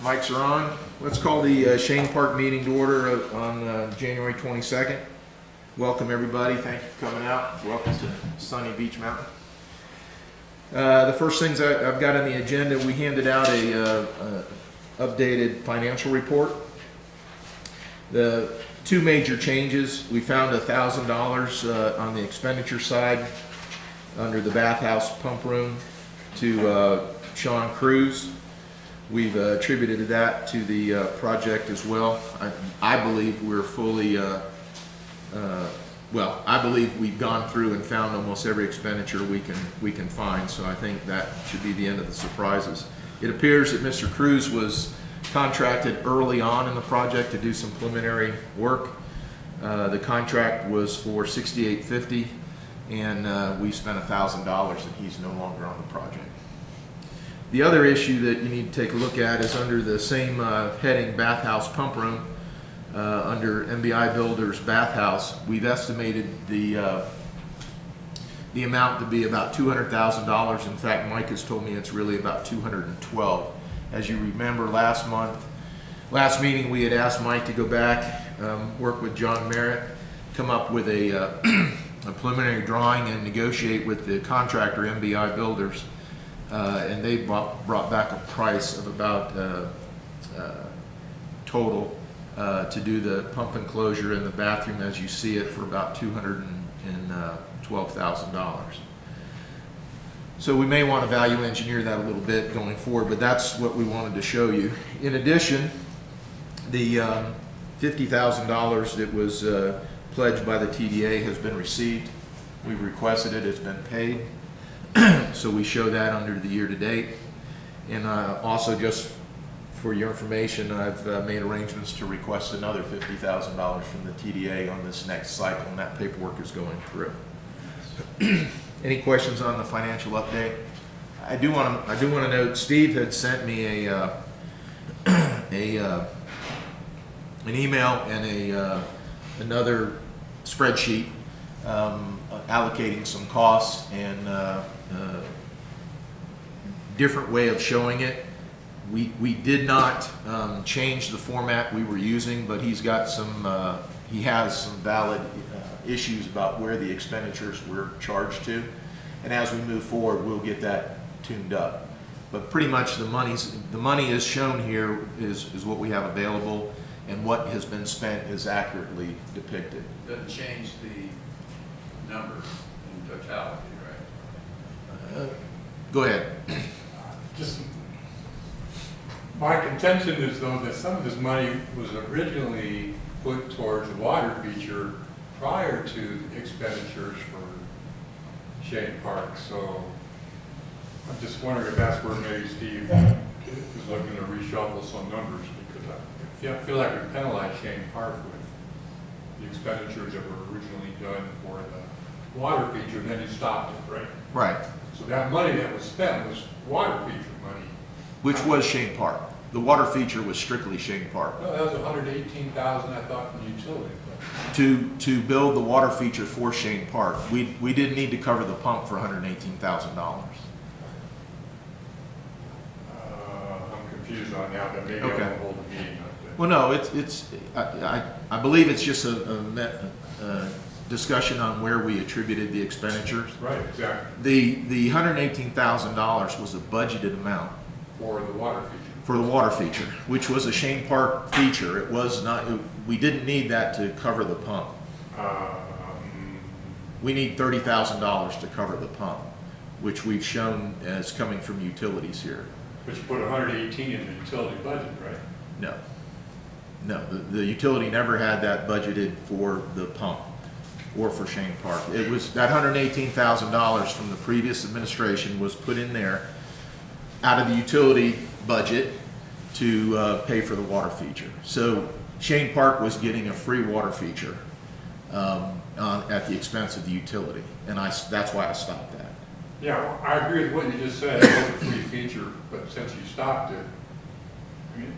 Mics are on. Let's call the Shane Park meeting to order on January 22nd. Welcome everybody. Thank you for coming out. Welcome to sunny Beach Mountain. The first things I've got on the agenda, we handed out a updated financial report. The two major changes, we found $1,000 on the expenditure side under the bathhouse pump room to Sean Cruz. We've attributed that to the project as well. I believe we're fully, well, I believe we've gone through and found almost every expenditure we can find, so I think that should be the end of the surprises. It appears that Mr. Cruz was contracted early on in the project to do some preliminary work. The contract was for $6,850, and we spent $1,000, and he's no longer on the project. The other issue that you need to take a look at is under the same heading, bathhouse pump room, under MBI Builders bathhouse. We've estimated the amount to be about $200,000. In fact, Mike has told me it's really about $212,000. As you remember, last meeting, we had asked Mike to go back, work with John Merritt, come up with a preliminary drawing and negotiate with the contractor, MBI Builders. And they brought back a price of about total to do the pump enclosure in the bathroom as you see it for about $212,000. So we may want to value engineer that a little bit going forward, but that's what we wanted to show you. In addition, the $50,000 that was pledged by the TDA has been received. We've requested it, it's been paid. So we show that under the year-to-date. And also, just for your information, I've made arrangements to request another $50,000 from the TDA on this next cycle, and that paperwork is going through. Any questions on the financial update? I do want to note, Steve had sent me an email and another spreadsheet allocating some costs and different way of showing it. We did not change the format we were using, but he's got some he has some valid issues about where the expenditures were charged to, and as we move forward we'll get that tuned up. But pretty much the money is shown here is what we have available, and what has been spent is accurately depicted. Doesn't change the numbers in totality, right? Go ahead. Just my contention is, though, that some of this money was originally put towards the water feature prior to expenditures for Shane Park. So I'm just wondering if that's where maybe Steve is looking to reshuffle some numbers, because I feel like we penalized Shane Park with the expenditures that were originally done for the water feature, and then he stopped it, right? Right. So that money that was spent was water feature money. Which was Shane Park. The water feature was strictly Shane Park. No, that was $118,000, I thought, from the utility. To build the water feature for Shane Park, we didn't need to cover the pump for $118,000. I'm confused on that, but maybe Okay. I won't hold a meeting on that. Well, no, I believe it's just a discussion on where we attributed the expenditures. Right, exactly. The $118,000 was a budgeted amount For the water feature. for the water feature, which was a Shane Park feature. It was not. We didn't need that to cover the pump. We need $30,000 to cover the pump, which we've shown as coming from utilities here. But you put 118 in the utility budget, right? No, the utility never had that budgeted for the pump or for Shane Park. It was that $118,000 from the previous administration was put in there out of the utility budget to pay for the water feature. So Shane Park was getting a free water feature at the expense of the utility, and that's why I stopped that. Yeah, well, I agree with what you just said. It was a free feature, but since you stopped it, I mean,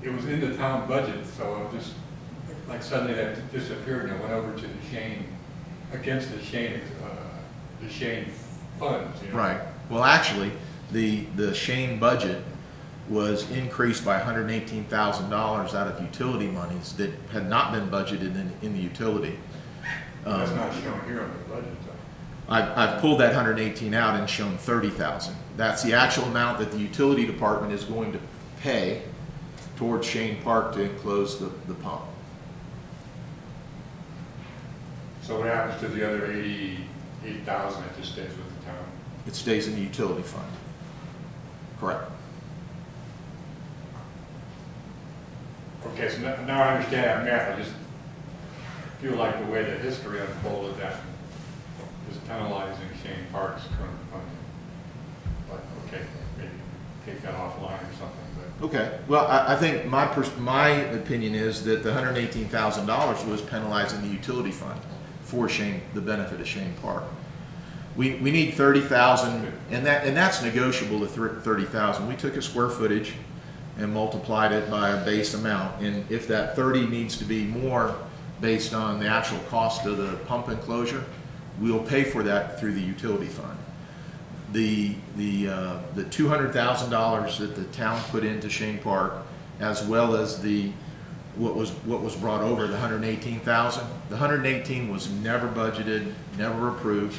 it was in the town budget, so it just, like, suddenly that disappeared and it went over to the Shane, against the Shane funds, you know? Right. Well, actually, the Shane budget was increased by $118,000 out of utility monies that had not been budgeted in the utility. That's not shown here on the budget though. I've pulled that 118 out and shown 30,000. That's the actual amount that the utility department is going to pay towards Shane Park to enclose the pump. So what happens to the other 88,000 that just stays with the town? It stays in the utility fund. Correct. Okay, so now I understand that math. I just feel like the way the history unfolded, that is penalizing Shane Park's current funding. But okay, maybe take that offline or something. But Okay. Well, I think my opinion is that the $118,000 was penalizing the utility fund for the benefit of Shane Park. We need 30,000, and that's negotiable to 30,000. We took a square footage and multiplied it by a base amount, and if that 30 needs to be more based on the actual cost of the pump enclosure, we'll pay for that through the utility fund. The $200,000 that the town put into Shane Park, as well as what was brought over, the $118,000. The $118 was never budgeted, never approved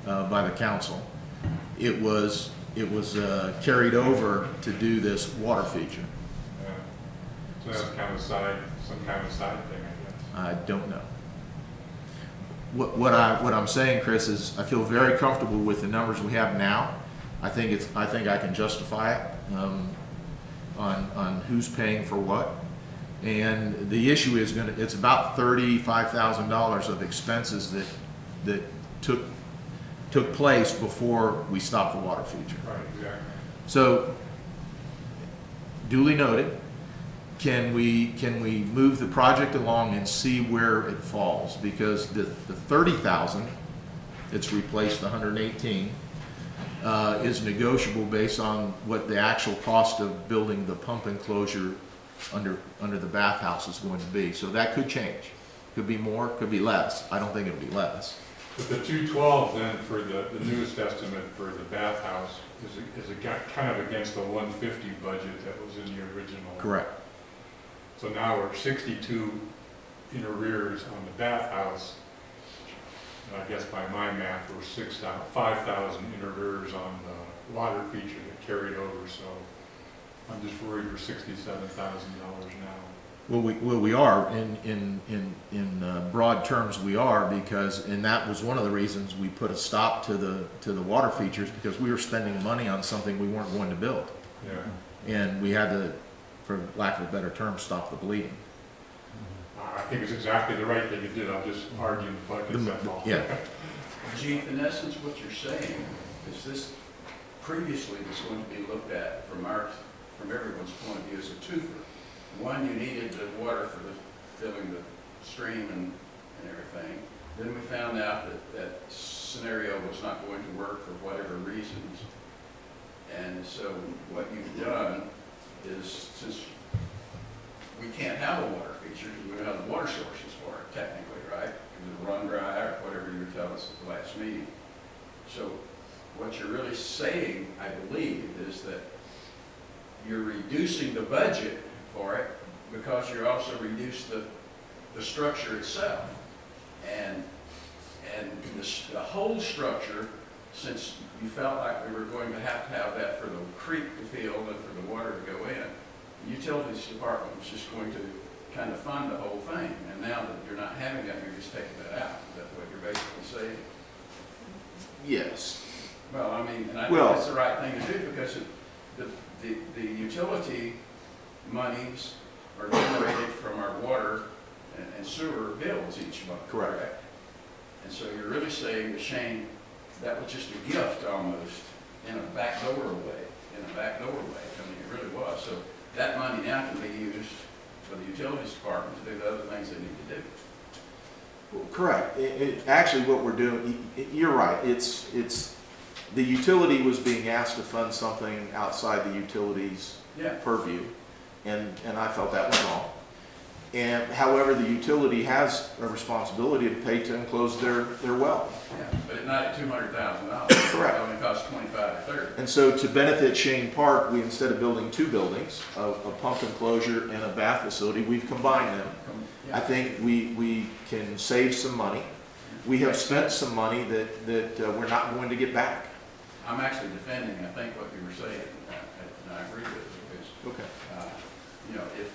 by the council. It was carried over to do this water feature. so that's kind of some kind of side thing, I guess. I don't know. What I'm saying, Chris, is I feel very comfortable with the numbers we have now. I think I can justify it on who's paying for what. And the issue is it's about $35,000 of expenses that took place before we stopped the water feature. Right, exactly. So, duly noted, can we move the project along and see where it falls? Because the 30,000 that's replaced the 118 is negotiable based on what the actual cost of building the pump enclosure under the bathhouse is going to be. So that could change. Could be more, could be less. I don't think it'll be less. But the 212 then for the newest estimate for the bathhouse is kind of against the 150 budget that was in the original. Correct. So now we're 62 in arrears on the bathhouse. And I guess by my math, we're 5,000 in arrears on the water feature that carried over. So I'm just worried for $67,000 now. Well, we are in broad terms. We are and that was one of the reasons we put a stop to the water features, because we were spending money on something we weren't going to build, Yeah. and we had to, for lack of a better term, stop the bleeding. I think it's exactly the right thing to do. I'm just arguing the buckets, that's all. Yeah. Chief, in essence, what you're saying is this previously was going to be looked at from everyone's point of view as a twofer. One, you needed the water for filling the stream and everything. Then we found out that scenario was not going to work for whatever reasons. And so what you've done is, since we can't have a water feature because we don't have the water sources for it, technically, right? Because it'll run dry or whatever you were telling us at the last meeting. So what you're really saying, I believe, is that you're reducing the budget for it because you're also reduced the structure itself. And the whole structure, since you felt like we were going to have that for the creek to fill and for the water to go in, the utilities department was just going to kind of fund the whole thing. And now that you're not having that, you're just taking that out. Is that what you're basically saying? Yes. Well, I mean, and I think that's the right thing to do, because the utility monies are generated from our water and sewer bills each month. Correct. And so you're really saying to Shane, that was just a gift almost in a backdoor way. I mean, it really was. So that money now can be used for the utilities department to do the other things they need to do. Well, correct. Actually, what we're doing, you're right. It's the utility was being asked to fund something outside the utilities purview, and I felt that was wrong. And however, the utility has a responsibility to pay to enclose their well. Yeah, but not at $200,000. Correct. It only costs 25 to 30. And so to benefit Shane Park, we, instead of building two buildings, a pump enclosure and a bath facility, we've combined them. I think we can save some money. We have spent some money that we're not going to get back. I'm actually defending, I think, what you were saying, and I agree with it, because, Okay. you know, if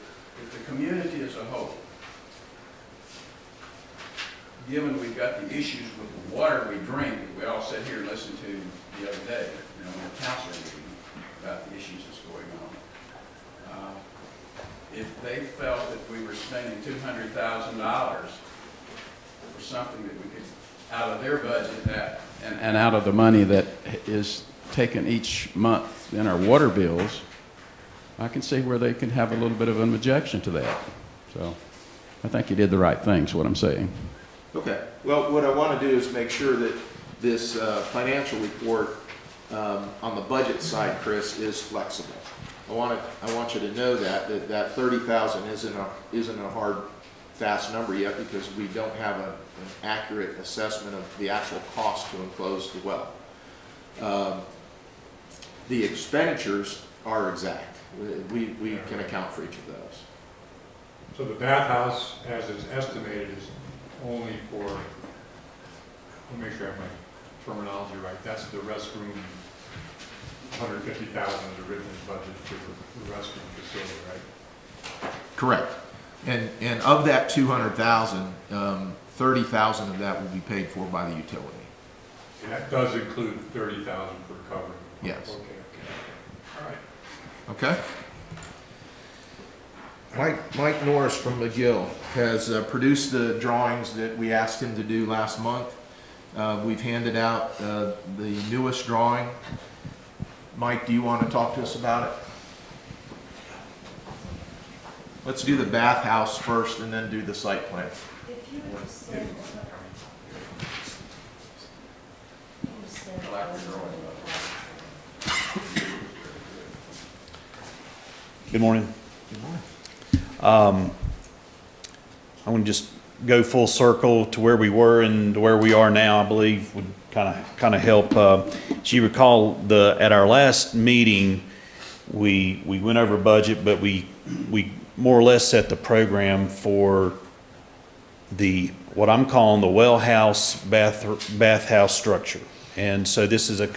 the community as a whole, given we've got the issues with the water we drink, that we all sat here and listened to the other day, you know, in the council meeting, about the issues that's going on. If they felt that we were spending $200,000 for something that we could, out of their budget, and out of the money that is taken each month in our water bills, I can see where they can have a little bit of an objection to that. So I think you did the right thing, is what I'm saying. Okay. Well, what I want to do is make sure that this financial report on the budget side, Chris, is flexible. I want you to know that 30,000 isn't a hard, fast number yet, because we don't have an accurate assessment of the actual cost to enclose the well. The expenditures are exact. We can account for each of those. So the bathhouse, as it's estimated, is only for, let me make sure I have my terminology right, that's the restroom, 150,000 is originally budgeted for the restroom facility, right? Correct. And of that 200,000, 30,000 of that will be paid for by the utility. And that does include 30,000 for covering? Yes. Okay. All right. Okay. Mike Norris from McGill has produced the drawings that we asked him to do last month. We've handed out the newest drawing. Mike, do you want to talk to us about it? Let's do the bathhouse first and then do the site plan. If you would just stand Good morning. Good morning. I want to just go full circle to where we were and to where we are now. I believe would kind of help. As you recall, at our last meeting, we went over budget, but we more or less set the program for what I'm calling the well house bathhouse structure. And so this is a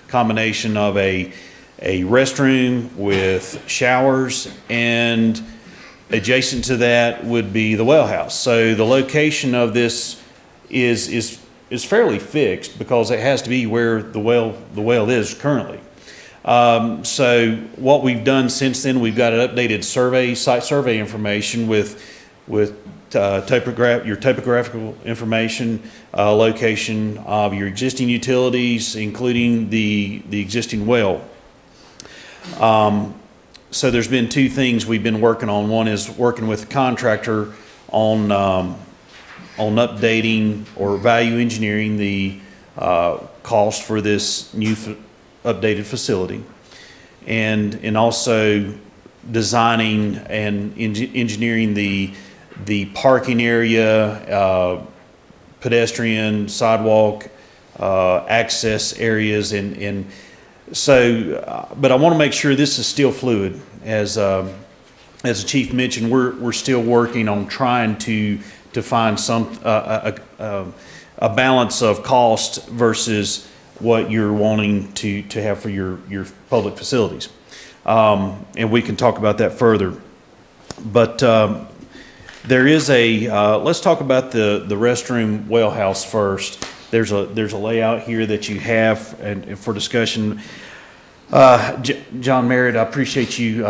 combination of a restroom with showers, and adjacent to that would be the well house. So the location of this is fairly fixed, because it has to be where the well is currently. So what we've done since then, we've got an updated site survey information with your topographical information, location of your existing utilities, including the existing well. So there's been two things we've been working on. One is working with the contractor on updating or value engineering the cost for this new updated facility, and also designing and engineering the parking area, pedestrian, sidewalk, access areas, and so, but I want to make sure this is still fluid. As the chief mentioned, we're still working on trying to find a balance of cost versus what you're wanting to have for your public facilities, and we can talk about that further. But there is let's talk about the restroom well house first. There's a layout here that you have and for discussion. John Merritt, I appreciate you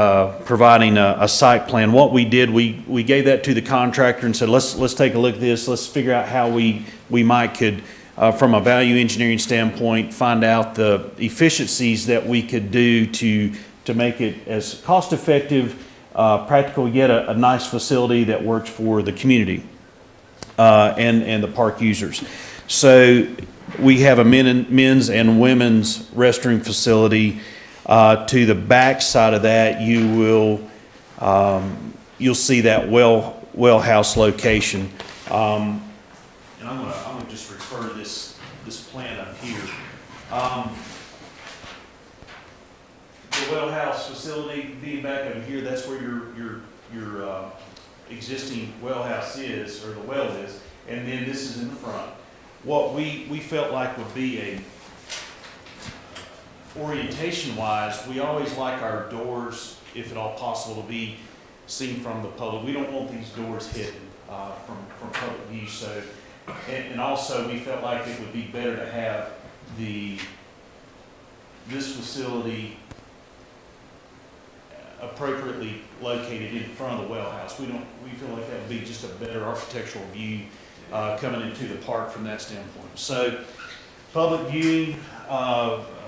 providing a site plan. What we did, we gave that to the contractor and said, let's take a look at this. Let's figure out how we could, from a value engineering standpoint, find out the efficiencies that we could do to make it as cost effective, practical, yet a nice facility that works for the community and the park users. So we have a men's and women's restroom facility. To the back side of that, you will you'll see that well house location. And I'm gonna just refer to this plan up here. The well house facility being back over here, that's where your existing well house is, or the well is, and then this is in the front. What we felt like would be a, orientation-wise, we always like our doors, if at all possible, to be seen from the public. We don't want these doors hidden from public view, so, and also we felt like it would be better to have this facility appropriately located in front of the well house. We feel like that would be just a better architectural view coming into the park from that standpoint. So, public viewing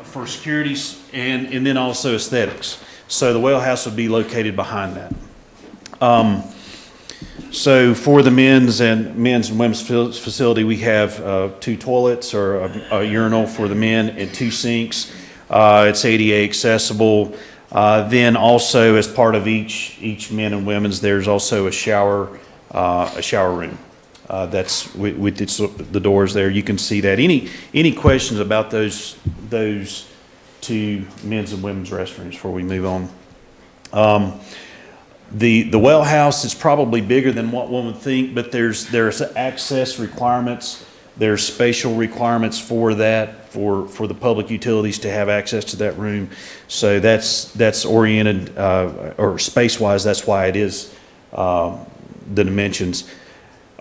for security and then also aesthetics. So the well house would be located behind that. So for the men's and women's facility, we have 2 toilets, or a urinal for the men, and 2 sinks. It's ADA accessible. Then also, as part of each men and women's, there's also a shower room. That's with the doors there. You can see that. Any questions about those 2 men's and women's restrooms before we move on? The well house is probably bigger than what one would think, but there's access requirements. There's spatial requirements for that, for the public utilities to have access to that room. So that's oriented, or space-wise, that's why it is the dimensions.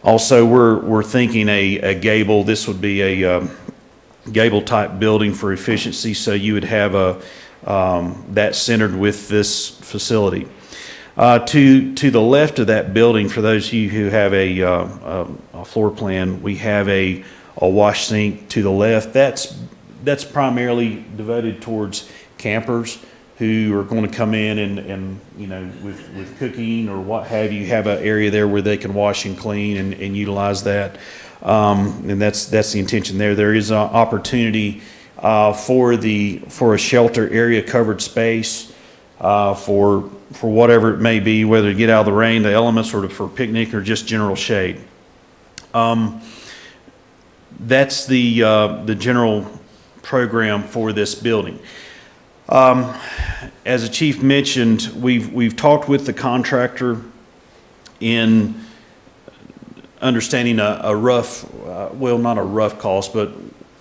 Also, we're thinking a gable. This would be a gable-type building for efficiency, so you would have that centered with this facility. To the left of that building, for those of you who have a floor plan, we have a wash sink to the left. That's primarily devoted towards campers who are going to come in and you know, with cooking or what have you, have an area there where they can wash and clean and utilize that. And that's the intention there. There is an opportunity for a shelter area, covered space, for whatever it may be, whether to get out of the rain, the elements, or for picnic, or just general shade. That's the general program for this building. As the chief mentioned, we've talked with the contractor in understanding a rough, well, not a rough cost, but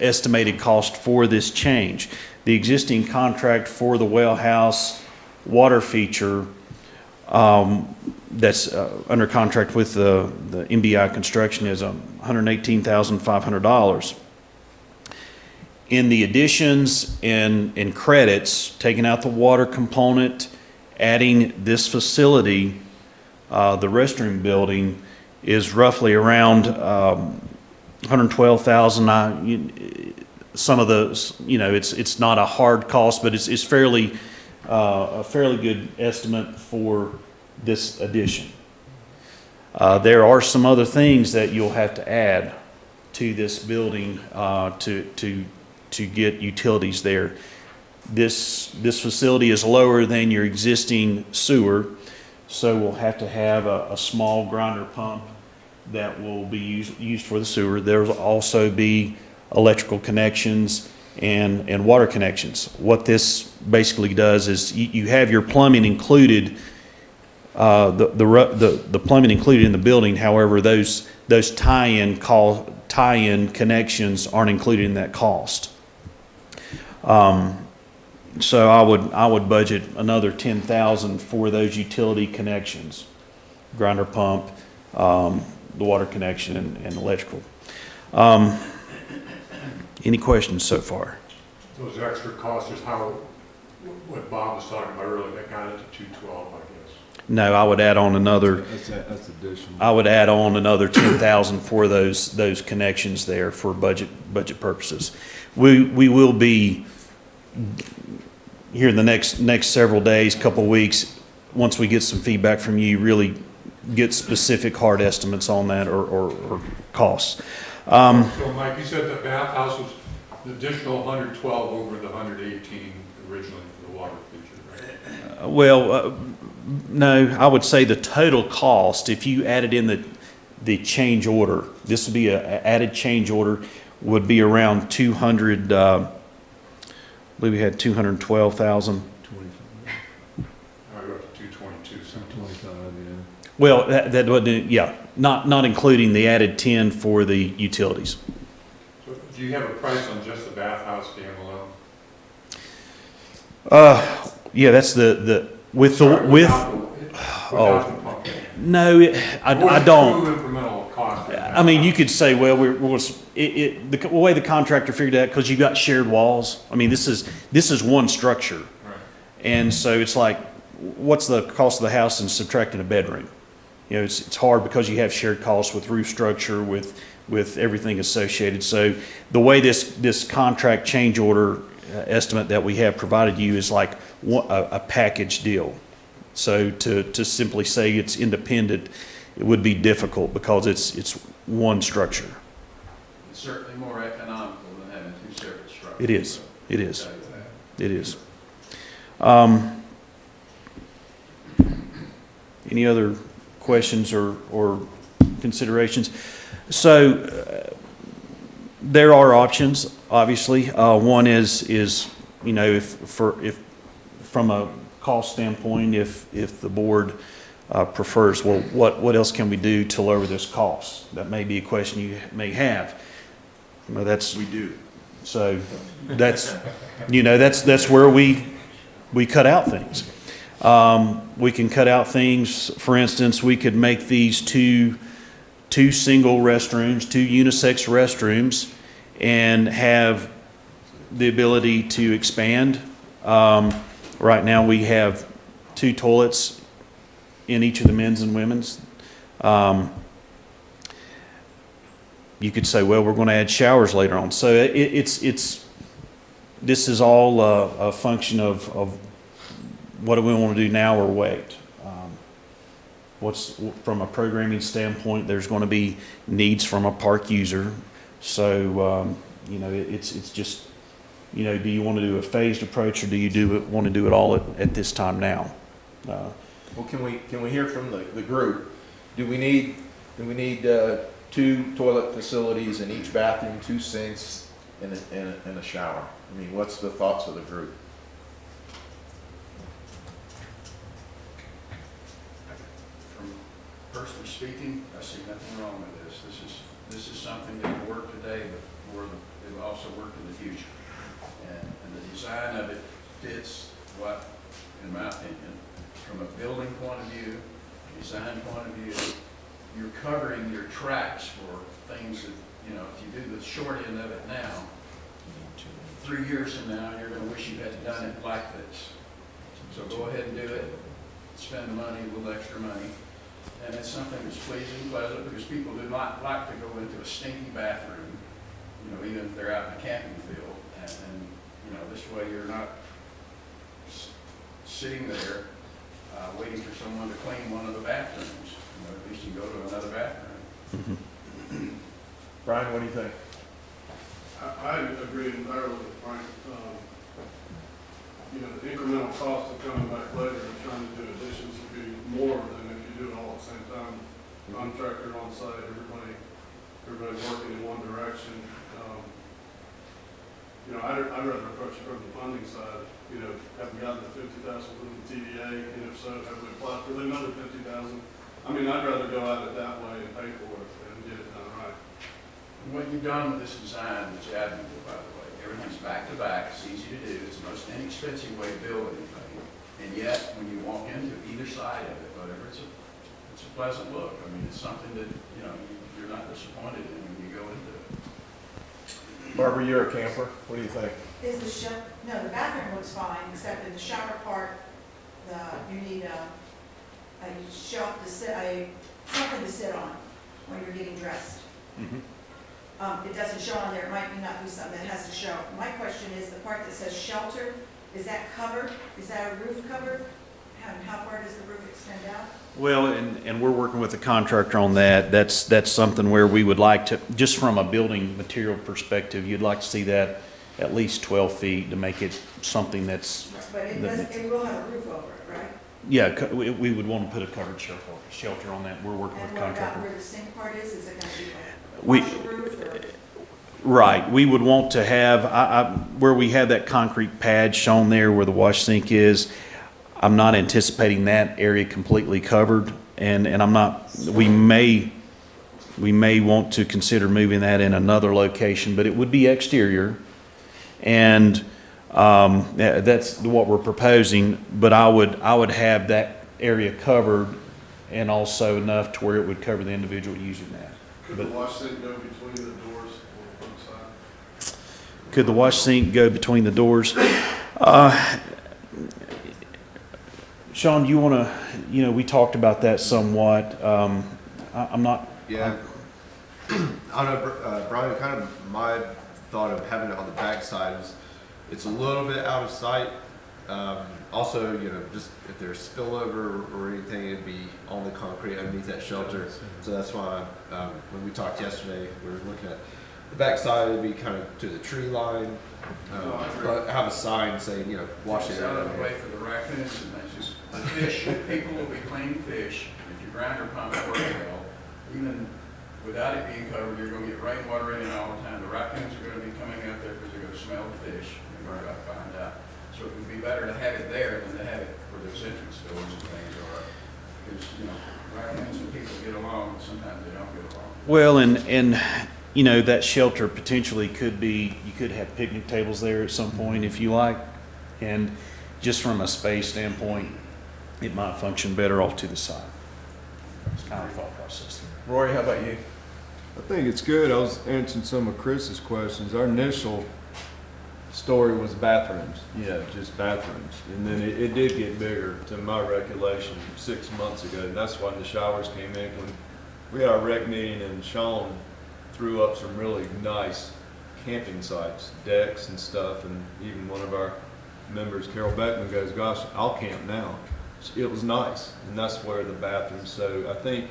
estimated cost for this change. The existing contract for the well house water feature that's under contract with the MBI construction is $118,500. In the additions and credits, taking out the water component, adding this facility, the restroom building, is roughly around $112,000. Some of those, you know, it's not a hard cost, but it's fairly a fairly good estimate for this addition. There are some other things that you'll have to add to this building to get utilities there. This facility is lower than your existing sewer, so we'll have to have a small grinder pump that will be used for the sewer. There'll also be electrical connections and water connections. What this basically does is you have your plumbing included, the plumbing included in the building. However, those tie-in connections aren't included in that cost. So I would budget another $10,000 for those utility connections, grinder pump, the water connection, and electrical. Any questions so far? Those extra costs is what Bob was talking about earlier, that got it to 212, I guess. No, I would add on another. That's additional. I would add on another $10,000 for those connections there for budget purposes. We will be here in the next several days, couple weeks, once we get some feedback from you, really get specific hard estimates on that or costs. So Mike, you said the bathhouse was an additional 112 over the 118 originally for the water feature, right? No, I would say the total cost, if you added in the change order, this would be a added change order, would be around 200, I believe we had 212,000. I go up to 222, something. 25, yeah. Well, that wasn't, yeah, not including the added 10 for the utilities. So do you have a price on just the bathhouse standalone? Yeah, that's the with the Sorry, with. without the pump. No, I What's don't. the true incremental cost? of I mean, that? you could say, well, the way the contractor figured it out, because you got shared walls. I mean, this is one structure, Right. and so it's like, what's the cost of the house and subtracting a bedroom? You know, it's hard because you have shared costs with roof structure, with everything associated. So the way this contract change order estimate that we have provided you is like a package deal. So to simply say it's independent, it would be difficult because it's one structure. It's certainly more economical than having two separate structures. It is. It I'll is. tell you that. It is. Any other questions or considerations? So there are options, obviously. One is you know, if from a cost standpoint, if the board prefers, well, what else can we do to lower this cost? That may be a question you may have. You know, that's We do. so that's, you know, that's where we cut out things. We can cut out things, for instance, we could make these two single restrooms, two unisex restrooms, and have the ability to expand. Right now, we have two toilets in each of the men's and women's. You could say, well, we're going to add showers later on. So this is all a function of what do we want to do now or wait. From a programming standpoint, there's going to be needs from a park user. So, you know, it's just, you know, do you want to do a phased approach, or do you want to do it all at this time now? Well, can we hear from the group? Do we need two toilet facilities in each bathroom, two sinks, and a shower? I mean, what's the thoughts of the group? From personally speaking, I see nothing wrong with this. This is something that will work today, but it will also work in the future. And the design of it fits what, in my opinion, from a building point of view, design point of view, you're covering your tracks for things that, you know, if you do the short end of it now, 3 years from now, you're gonna wish you had done it like this. So go ahead and do it, spend the money, a little extra money, and it's something that's pleasing, pleasant, because people do not like to go into a stinky bathroom, you know, even if they're out in a camping field, and you know, this way you're not sitting there waiting for someone to clean one of the bathrooms. You know, at least you go to another bathroom. Brian, what do you think? I agree entirely with Frank. You know, the incremental cost of coming back later and trying to do additions would be more than if you do it all at the same time. Contractor on site, everybody working in one direction. You know, I'd rather approach it from the funding side. You know, have we gotten the 50,000 from the TVA, and if so, have we applied for another 50,000? I mean, I'd rather go at it that way and pay for it and get it done right. What you've done with this design is admirable, by the way. Everything's back to back, it's easy to do, it's the most inexpensive way to build anything. And yet, when you walk into either side of it, whatever, it's a pleasant look. I mean, it's something that, you know, you're not disappointed in when you go into it. Barbara, you're a camper. What do you think? Is the bathroom looks fine, except in the shower part, you need a shelf to sit, something to sit on when you're getting dressed. It doesn't show on there, it might not be something that has to show. My question is, the part that says shelter, is that covered? Is that a roof covered? How far does the roof extend out? Well, and we're working with the contractor on that. That's something where we would like to, just from a building material perspective, you'd like to see that at least 12 feet to make it something that's. But it will have a roof over it, right? Yeah, we would want to put a covered shelter on that. We're working with And a what about contractor. where the sink part is it gonna be We- like partial roof or? Right, we would want to have, where we have that concrete pad shown there where the wash sink is, I'm not anticipating that area completely covered, and I'm not, we may want to consider moving that in another location, but it would be exterior. And, that's what we're proposing, but I would have that area covered and also enough to where it would cover the individual using that. Could the wash sink go between the doors on one side? Could the wash sink go between the doors? Sean, you want to, we talked about that somewhat. I'm not. Yeah. I don't know, Brian, kind of my thought of having it on the back side is it's a little bit out of sight. Also, just if there's spillover or anything, it'd be on the concrete underneath that shelter. So that's why when we talked yesterday, we were looking at the back side, it'd be kind of to the tree line. But have a sign saying, wash it It's out out. of the way for the raccoons, and that's just, the fish, people will be cleaning fish. If your grinder pump works well, even without it being covered, you're gonna get rainwater in it all the time. The raccoons are gonna be coming out there because they're gonna smell the fish, and we're gonna find out. So it would be better to have it there than to have it where those entrance doors and things are. Because, raccoons and people get along, sometimes they don't get along. Well, and that shelter potentially could be, you could have picnic tables there at some point if you like. And just from a space standpoint, it might function better off to the side. It's kind of a thought process there. Rory, how about you? I think it's good. I was answering some of Chris's questions. Our initial story was bathrooms, just bathrooms. And then it did get bigger, to my recollection, 6 months ago. And that's when the showers came in. When we had our rec meeting and Sean threw up some really nice camping sites, decks and stuff. And even one of our members, Carol Beckman, goes, gosh, I'll camp now. It was nice. And that's where the bathrooms, so I think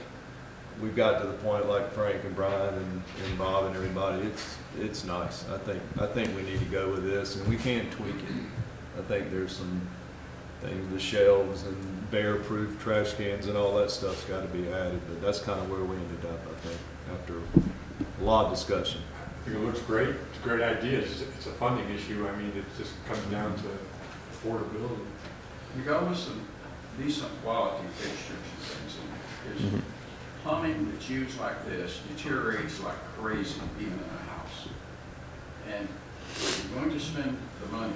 we've got to the point, like Frank and Brian and Bob and everybody, it's nice. I think we need to go with this, and we can tweak it. I think there's some things, the shelves and bear-proof trash cans and all that stuff's got to be added, but that's kind of where we ended up, I think, after a lot of discussion. I think it looks great. It's a great idea. It's a funding issue. I mean, it just comes down to affordability. You go with some decent quality fixtures and things in there. Plumbing that's used like this deteriorates like crazy even in a house. And if you're going to spend the money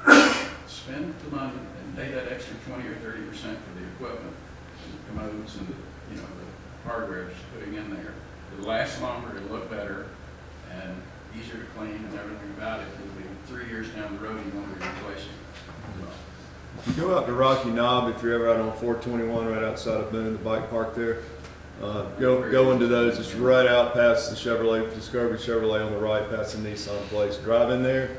and pay that extra 20 or 30% for the equipment, and the commodes and the hardware that's putting in there. It'll last longer, it'll look better, and easier to clean and everything about it. It'll be 3 years down the road, you won't be replacing it. If you go out to Rocky Knob, if you're ever out on 421 right outside of Boone, the bike park there, go into those. It's right out past the Discovery Chevrolet on the right, past the Nissan place. Drive in there,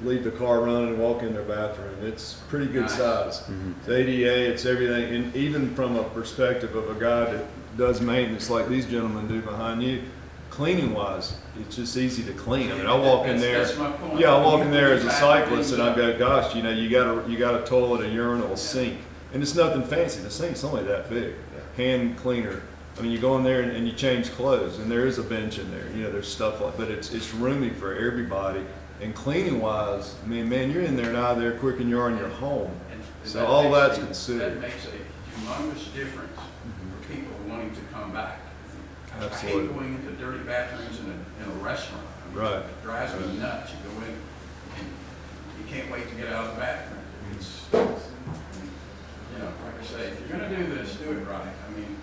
leave the car running, and walk in their bathroom. It's pretty good Nice. size. It's ADA, it's everything. And even from a perspective of a guy that does maintenance like these gentlemen do behind you, cleaning wise, it's just easy to clean. I mean, I walk in there. That's my point. Yeah, I walk in there as a Back cyclist things and I up. go, gosh, you got a toilet, a urinal, a sink, and it's nothing fancy. The sink's only that big. Hand cleaner. I mean, you go in there and you change clothes, and there is a bench in there. There's stuff like, but it's roomy for everybody. And cleaning wise, I mean, man, you're in there and out of there quick, and you're in your home. And So that all makes that's a- considered. That makes a humongous difference for people wanting to come back. I Absolutely. hate going into dirty bathrooms in a restaurant. I mean, Right. It drives me nuts. You go in and you can't wait to get out of the bathroom. It's, like I say, if you're gonna do this, do it right. I mean,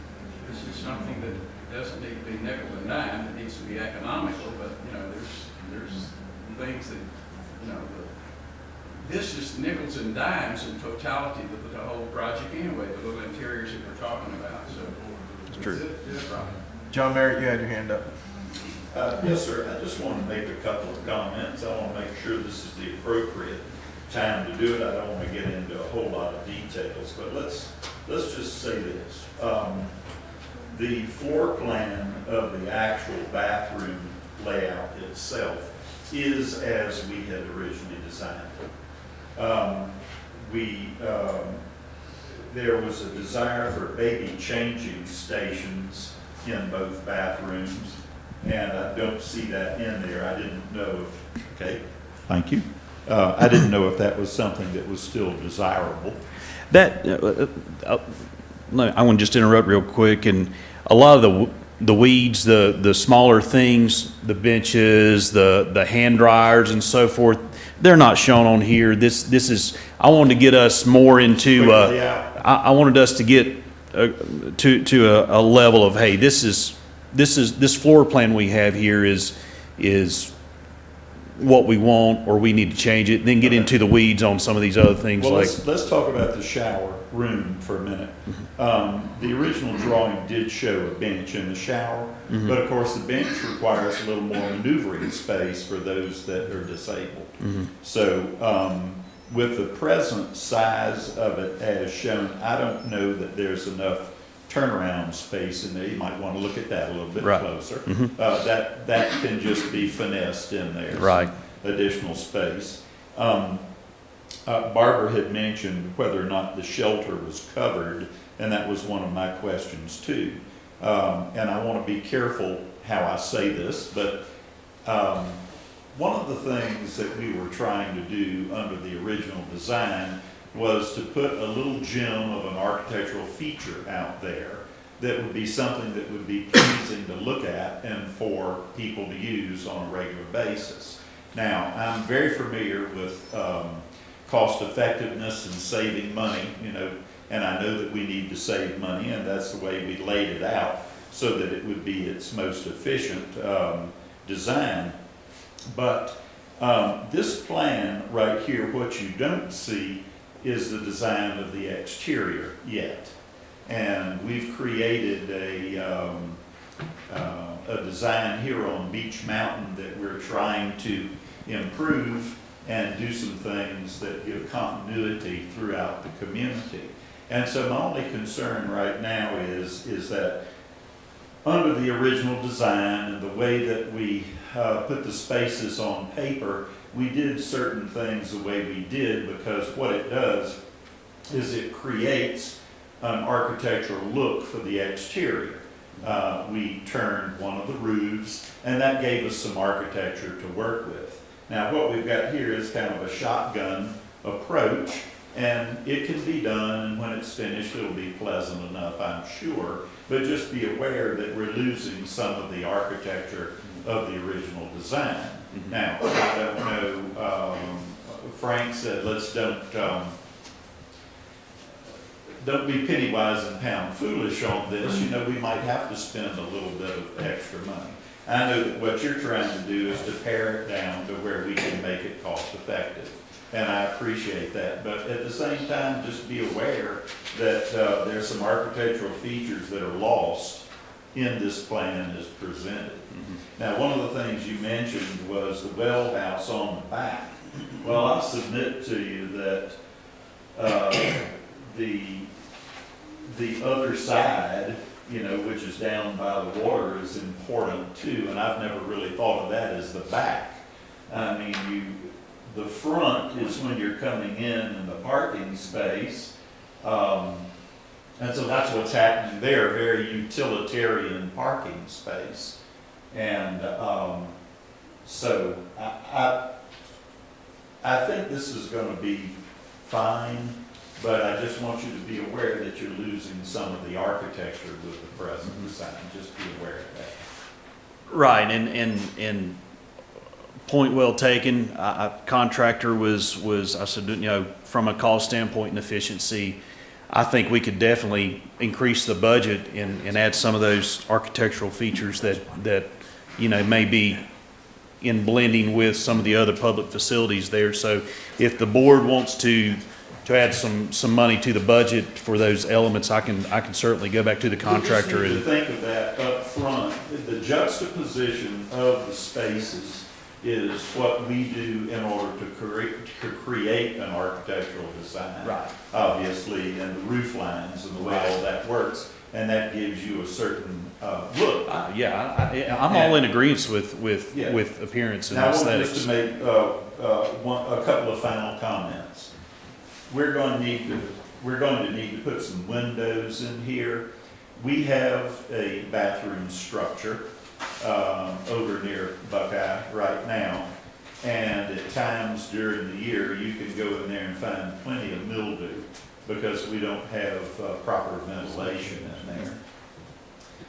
this is something that doesn't need to be nickel and dime. It needs to be economical, but, there's things that, this is nickels and dimes in totality of the whole project anyway, the little interiors that we're talking about, so. It's true. Do it right. John Merritt, you had your hand up. Yes, sir. I just want to make a couple of comments. I want to make sure this is the appropriate time to do it. I don't want to get into a whole lot of details, but let's just say this. The floor plan of the actual bathroom layout itself is as we had originally designed it. there was a desire for baby changing stations in both bathrooms, and I don't see that in there. I didn't know if, okay, thank you. I didn't know if that was something that was still desirable. That, I want to just interrupt real quick, and a lot of the weeds, the smaller things, the benches, the hand dryers and so forth, they're not shown on here. This is, I wanted to get us more into, Quickly out. I wanted us to get to a level of, hey, this floor plan we have here is what we want, or we need to change it, then get into the weeds on some of these other things Well, like. let's talk about the shower room for a minute. The original drawing did show a bench in the shower, but of course the bench requires a little more maneuvering space for those that are disabled. So with the present size of it as shown, I don't know that there's enough turnaround space in there. You might want to look at that a little bit Right. closer. That can just be finessed in there. some Right. Additional space. Barbara had mentioned whether or not the shelter was covered, and that was one of my questions too. And I want to be careful how I say this, but one of the things that we were trying to do under the original design was to put a little gem of an architectural feature out there that would be something that would be pleasing to look at and for people to use on a regular basis. Now, I'm very familiar with cost effectiveness and saving money, and I know that we need to save money, and that's the way we laid it out so that it would be its most efficient design. But this plan right here, what you don't see is the design of the exterior yet. And we've created a design here on Beach Mountain that we're trying to improve and do some things that give continuity throughout the community. And so my only concern right now is that under the original design and the way that we put the spaces on paper, we did certain things the way we did because what it does is it creates an architectural look for the exterior. We turned one of the roofs, and that gave us some architecture to work with. Now what we've got here is kind of a shotgun approach, and it can be done, and when it's finished it'll be pleasant enough, I'm sure, but just be aware that we're losing some of the architecture of the original design. Now, I don't know, Frank said let's don't be penny wise and pound foolish on this. We might have to spend a little bit of extra money. I know that what you're trying to do is to pare it down to where we can make it cost effective. And I appreciate that. But at the same time, just be aware that there's some architectural features that are lost in this plan as presented. Now, one of the things you mentioned was the well house on the back. Well, I'll submit to you that the other side, which is down by the water, is important too, and I've never really thought of that as the back. I mean, the front is when you're coming in the parking space, and so that's what's happening there, very utilitarian parking space. And so I think this is going to be fine. But I just want you to be aware that you're losing some of the architecture with the present design. Just be aware of that. Right, and point well taken. Contractor was I said, from a cost standpoint and efficiency, I think we could definitely increase the budget and add some of those architectural features that may be in blending with some of the other public facilities there. So if the board wants to add some money to the budget for those elements, I can certainly go back to the contractor. We just need to think of that up front. The juxtaposition of the spaces is what we do in order to create an architectural design. Right. Obviously, and the roof lines and the way all that works, and that gives you a certain look. I'm all in agreement with appearance and now, aesthetics. Now, I want just to make a couple of final comments. We're going to need to we're going to need to put some windows in here. We have a bathroom structure over near Buckeye right now. And at times during the year, you can go in there and find plenty of mildew because we don't have proper ventilation in there.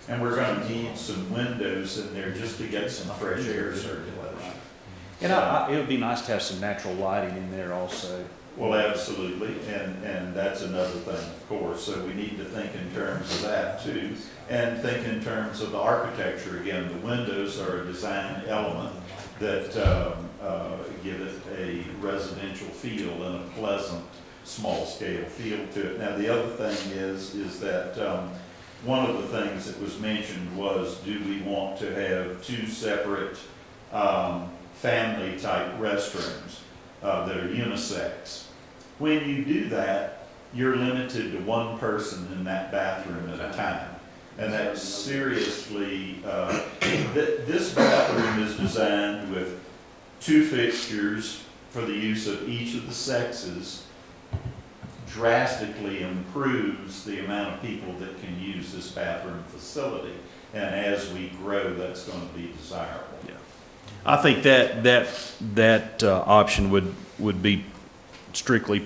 And we're gonna need some windows in there just to get some fresh air circulation. And it would be nice to have some natural lighting in there also. Well, absolutely, and that's another thing, of course, so we need to think in terms of that too. And think in terms of the architecture, again, the windows are a design element that give it a residential feel and a pleasant, small-scale feel to it. Now, the other thing is that one of the things that was mentioned was, do we want to have two separate family-type restrooms that are unisex? When you do that, you're limited to one person in that bathroom at a time. And that's seriously, this bathroom is designed with two fixtures for the use of each of the sexes, drastically improves the amount of people that can use this bathroom facility. And as we grow, that's going to be desirable. Yeah. I think that option would be strictly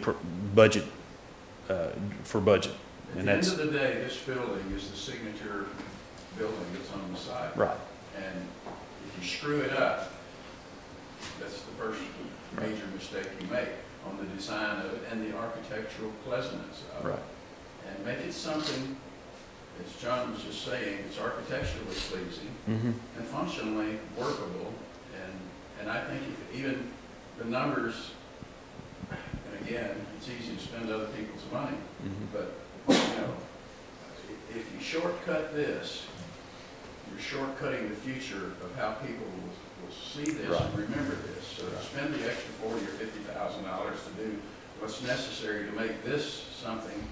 budget, for budget. At And the end that's, of the day, this building is the signature building that's on the side. right. And if you screw it up, that's the first major mistake you make on the design of it and the architectural pleasantness of it. Right. And make it something, as John was just saying, it's architecturally pleasing Mm-hmm. and functionally workable. And I think if even the numbers, and again, it's easy to spend other people's money, Mm-hmm. but, you know, if you shortcut this, you're shortcutting the future of how people will see this and remember this. So to spend the extra $40,000 or $50,000 to do what's necessary to make this something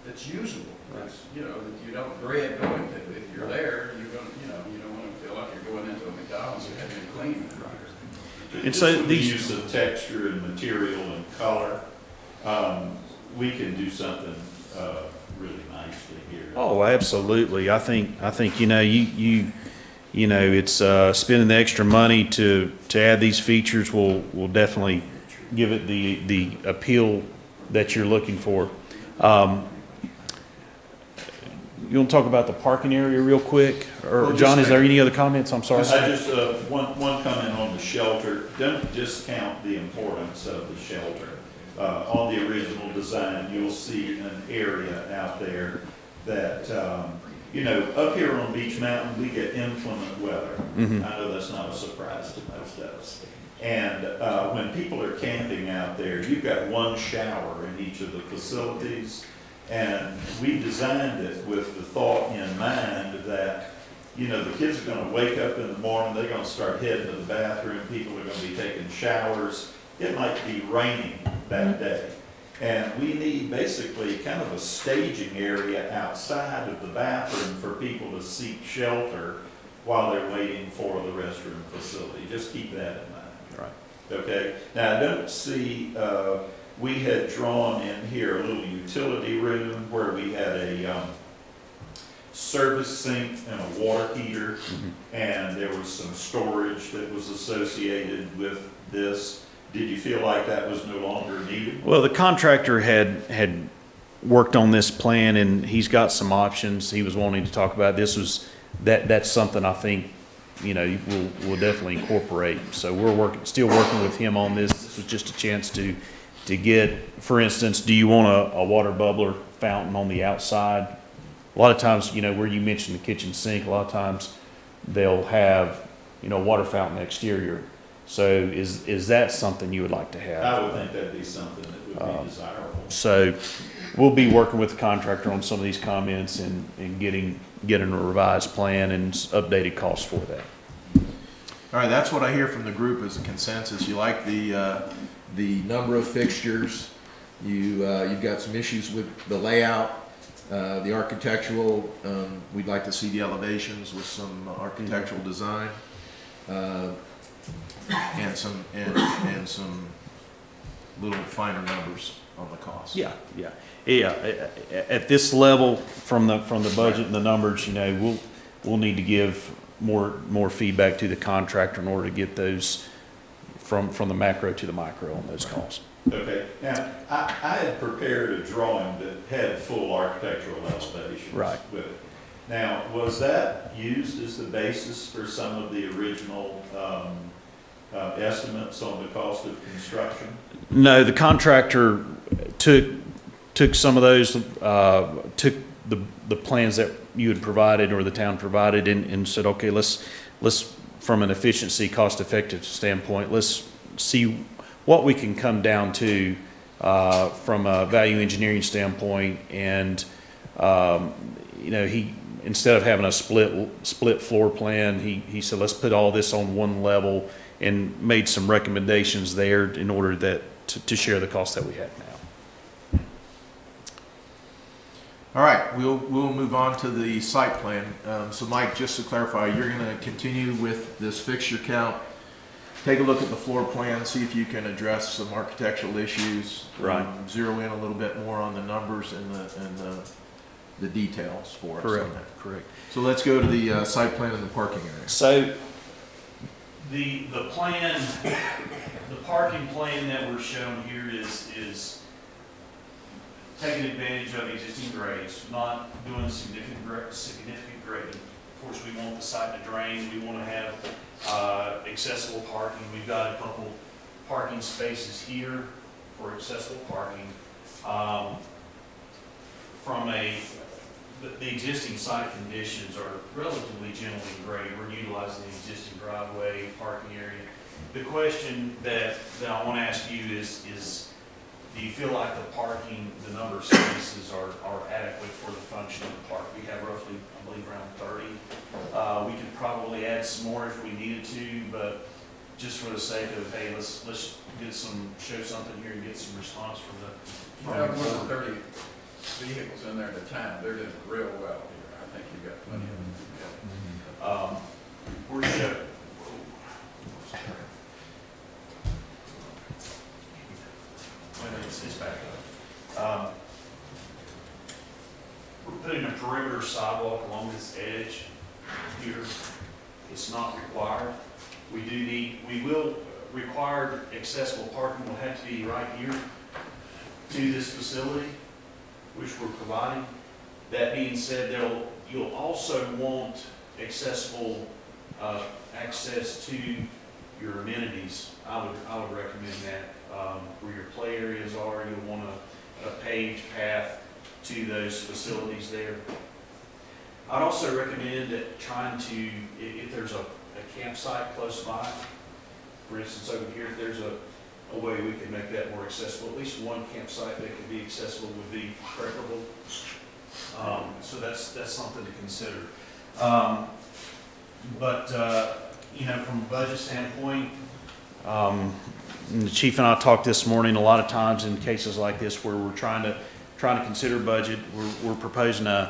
that's usable, that's, you know, that you don't dread going to. If you're there, you're going, you know, you don't want to feel like you're going into a McDonald's and having to clean it. And so Just with the these- use of texture and material and color, we can do something really nicely here. Oh, absolutely. I think, you know, you know, it's, spending the extra money to add these features will definitely give it the appeal that you're looking for. You want to talk about the parking area real quick? Or Well, John, just is there any other comments? I'm sorry. I just, one comment on the shelter. Don't discount the importance of the shelter. On the original design, you'll see an area out there that, you know, up here on Beach Mountain, we get inclement weather. Mhm. I know that's not a surprise to most of us. And when people are camping out there, you've got one shower in each of the facilities. And we designed it with the thought in mind that, you know, the kids are gonna wake up in the morning, they're gonna start heading to the bathroom, people are gonna be taking showers. It might be raining that day. And we need basically kind of a staging area outside of the bathroom for people to seek shelter while they're waiting for the restroom facility. Just keep that in mind. Right. Okay, now I don't see, we had drawn in here a little utility room where we had a service sink and a water heater, and there was some storage that was associated with this. Did you feel like that was no longer needed? Well, the contractor had worked on this plan and he's got some options he was wanting to talk about. That's something I think, you know, we'll definitely incorporate. So we're still working with him on this. This was just a chance to get, for instance, do you want a water bubbler fountain on the outside? A lot of times, you know, where you mentioned the kitchen sink, a lot of times they'll have, you know, water fountain exterior. So is that something you would like to have? I would think that'd be something that would be desirable. So we'll be working with the contractor on some of these comments and getting a revised plan and updated costs for that. All right, that's what I hear from the group as a consensus. You like the number of fixtures. You've got some issues with the layout, the architectural. We'd like to see the elevations with some architectural design, and some little finer numbers. on the cost. Yeah, yeah, yeah. At this level, from the budget and the numbers, we'll need to give more feedback to the contractor in order to get those from the macro to the micro on those costs. Okay, now, I had prepared a drawing that had full architectural elevations Right. with it. Now, was that used as the basis for some of the original estimates on the cost of construction? No, the contractor took some of those, took the plans that you had provided or the town provided and said, okay, let's from an efficiency, cost-effective standpoint, let's see what we can come down to from a value engineering standpoint. And he, instead of having a split floor plan, he said, let's put all this on one level, and made some recommendations there in order to share the cost that we have now. All right, we'll move on to the site plan. So Mike, just to clarify, you're gonna continue with this fixture count, take a look at the floor plan, see if you can address some architectural issues. Right. Zero in a little bit more on the numbers and the details for us on that. Correct. So let's go to the site plan and the parking area. So the plan, the parking plan that we're showing here is taking advantage of existing grades, not doing significant grading. Of course, we want the site to drain. We want to have accessible parking. We've got a couple parking spaces here for accessible parking. The existing site conditions are relatively gently graded. We're utilizing the existing driveway, parking area. The question that I want to ask you is do you feel like the number of spaces are adequate for the function of the park? We have roughly, I believe, around 30. We could probably add some more if we needed to, but just for the sake of, hey, let's show something here and get some response from the. You have more than 30 vehicles in there at a time. They're doing real well here. I think you've got plenty of them. We're showing. It's back up. We're putting a perimeter sidewalk along this edge here. It's not required. We will require accessible parking will have to be right here to this facility, which we're providing. That being said, you'll also want accessible access to your amenities. I would recommend that. Where your play areas are, you'll want a paved path to those facilities there. I'd also recommend that trying to, if there's a campsite close by, for instance over here, if there's a way we can make that more accessible, at least one campsite that could be accessible would be preferable. So that's something to consider. But from a budget standpoint, the chief and I talked this morning. A lot of times in cases like this where we're trying to consider budget, we're proposing an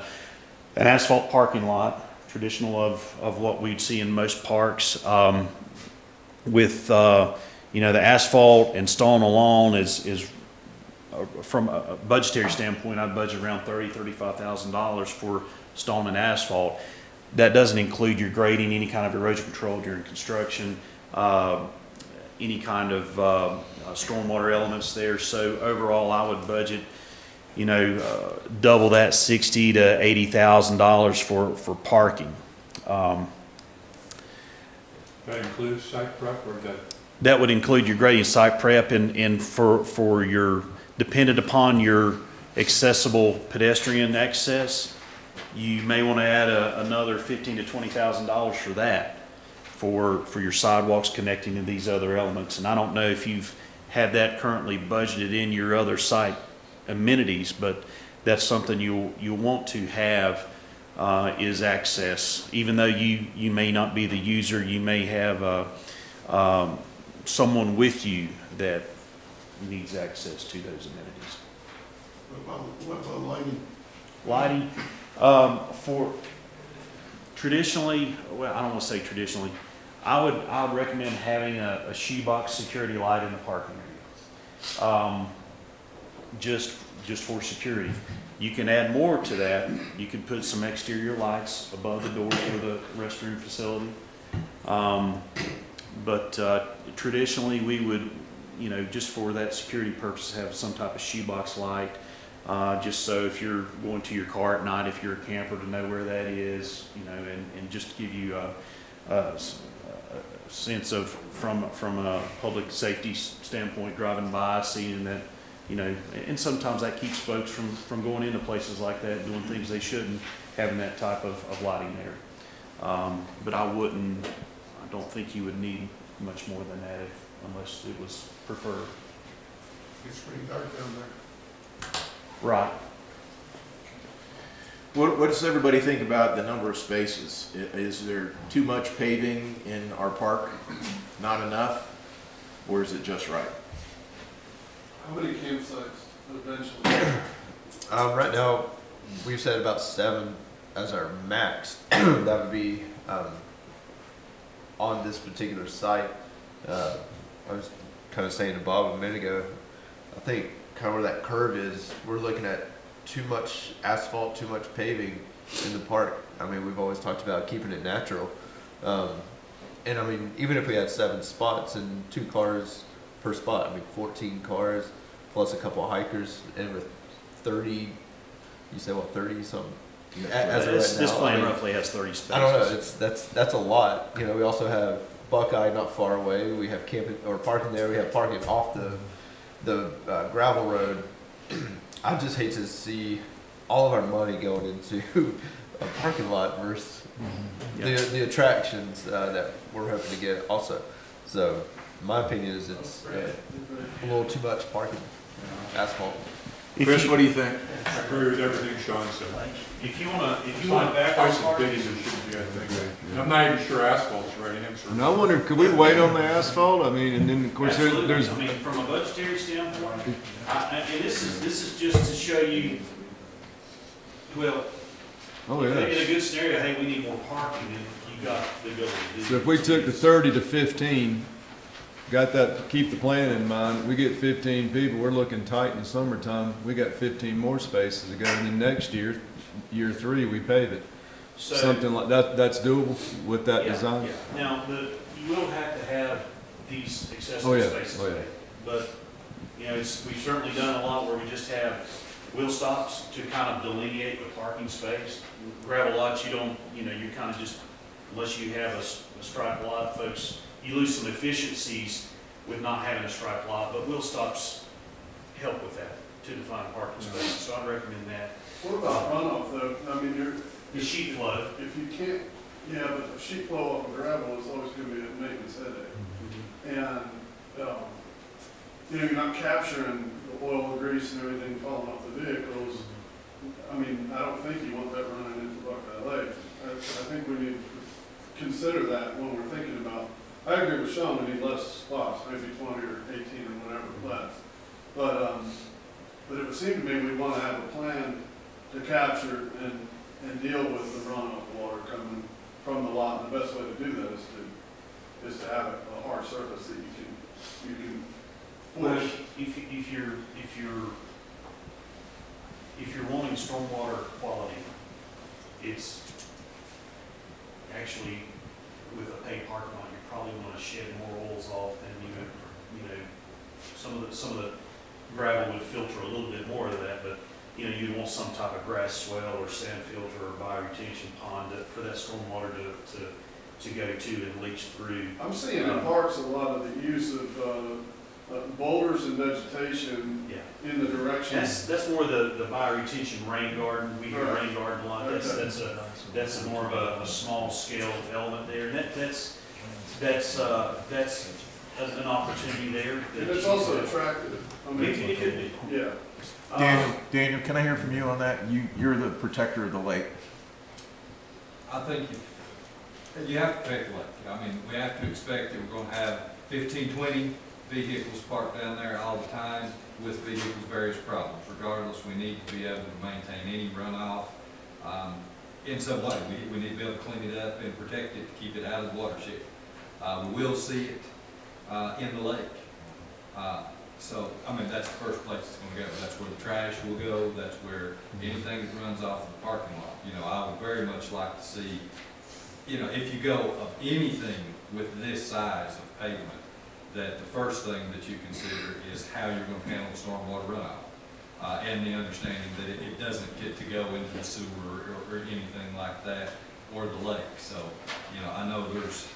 asphalt parking lot, traditional of what we'd see in most parks, with the asphalt and stone alone is from a budgetary standpoint, I'd budget around $35,000 for stone and asphalt. That doesn't include your grading, any kind of erosion control during construction, any kind of stormwater elements there. So overall, I would budget, double that, $60,000 to $80,000 for parking. That includes site prep, or that would include your grading, site prep, and for your, dependent upon your accessible pedestrian access, you may want to add another $15,000 to $20,000 for that. For your sidewalks connecting to these other elements. And I don't know if you've had that currently budgeted in your other site amenities, but that's something you'll want to have is access. Even though you may not be the user, you may have someone with you that needs access to those amenities. What about lighting? Lighting, for traditionally, well, I don't want to say traditionally, I would recommend having a shoebox security light in the parking area. just for security. You can add more to that. You could put some exterior lights above the door for the restroom facility. But traditionally, we would, you know, just for that security purpose, have some type of shoebox light, just so if you're going to your car at night, if you're a camper, to know where that is, you know, and just to give you a sense of, from a public safety standpoint, driving by, seeing that, you know, and sometimes that keeps folks from going into places like that, doing things they shouldn't, having that type of lighting there. But I don't think you would need much more than that unless it was preferred. It's pretty dark down there. Right. What does everybody think about the number of spaces? Is there too much paving in our park? Not enough? Or is it just right? How many campsites eventually? Right now, we've said about 7 as our max. That would be on this particular site. I was kind of saying to Bob a minute ago, I think kind of where that curve is, we're looking at too much asphalt, too much paving in the park. I mean, we've always talked about keeping it natural. And I mean, even if we had 7 spots and 2 cars per spot, I mean, 14 cars plus a couple of hikers, and with 30, you say what, 30 something? As of right This now, plan I mean, roughly has 30 spaces. I don't know. That's a lot. You know, we also have Buckeye not far away. We have camping or parking there. We have parking off the gravel road. I just hate to see all of our money going into a parking lot versus the attractions that we're hoping to get also. So my opinion is it's a little too much parking, asphalt. Chris, what do you think? I agree with everything Sean said. If you want to back Twice up as big as it should be, I think. And I'm not even sure asphalt's the right answer. And I wonder, could we wait on the asphalt? I mean, and then of course Absolutely. there's, I mean, from a budgetary standpoint, and this is just to show you, well, oh in yeah. a good scenario, hey, we need more parking, and you got the ability to do. So if we took the 30 to 15, got that, keep the plan in mind, we get 15 people, we're looking tight in the summertime, we got 15 more spaces to go, and then next year, year 3, we pave it. So, Something like that, that's doable with that yeah, design? yeah. Now, you will have to have these accessible Oh, yeah. spaces Oh, yeah. made. But, you know, we've certainly done a lot where we just have wheel stops to kind of delineate the parking space. Gravel lots, you kind of just, unless you have a striped lot, folks, you lose some efficiencies with not having a striped lot, but wheel stops help with that, to define parking spaces, so I'd recommend that. What about runoff though? I mean, The sheet flow. if you can't, yeah, but the sheet flow off of gravel is always gonna be a maintenance headache. And, you know, you're not capturing the oil and grease and everything falling off the vehicles. I mean, I don't think you want that running into Buckeye Lake. I think we need to consider that when we're thinking about, I agree with Sean, we need less spots, maybe 20 or 18 or whatever less. But it would seem to me we want to have a plan to capture and deal with the runoff water coming from the lot. And the best way to do that is to have a hard surface that you can Well, push. if you're wanting stormwater quality, it's actually with a paved parking lot, you probably want to shed more oils off than you know, some of the gravel would filter a little bit more of that, but you know, you'd want some type of grass swell or sand filter or bioretention pond for that stormwater to go to and leach through. I'm seeing in parks a lot of the use of boulders and vegetation Yeah. in the direction. That's more the bioretention rain garden. We hear Right. rain garden a lot. That's a more of a small scale element there. And that's an opportunity there. And it's also attractive. I mean, It could be. yeah. Daniel, can I hear from you on that? You're the protector of the lake. I think you have to protect the lake. I mean, we have to expect that we're gonna have 15, 20 vehicles parked down there all the time with vehicles' various problems. Regardless, we need to be able to maintain any runoff in some way. We need to be able to clean it up and protect it, to keep it out of the watershed. We will see it in the lake. So, I mean, that's the first place it's gonna go. That's where the trash will go. That's where anything that runs off of the parking lot. You know, I would very much like to see, you know, if you go of anything with this size of pavement, that the first thing that you consider is how you're gonna handle the stormwater runoff. And the understanding that it doesn't get to go into the sewer or anything like that, or the lake. So, you know, I know there's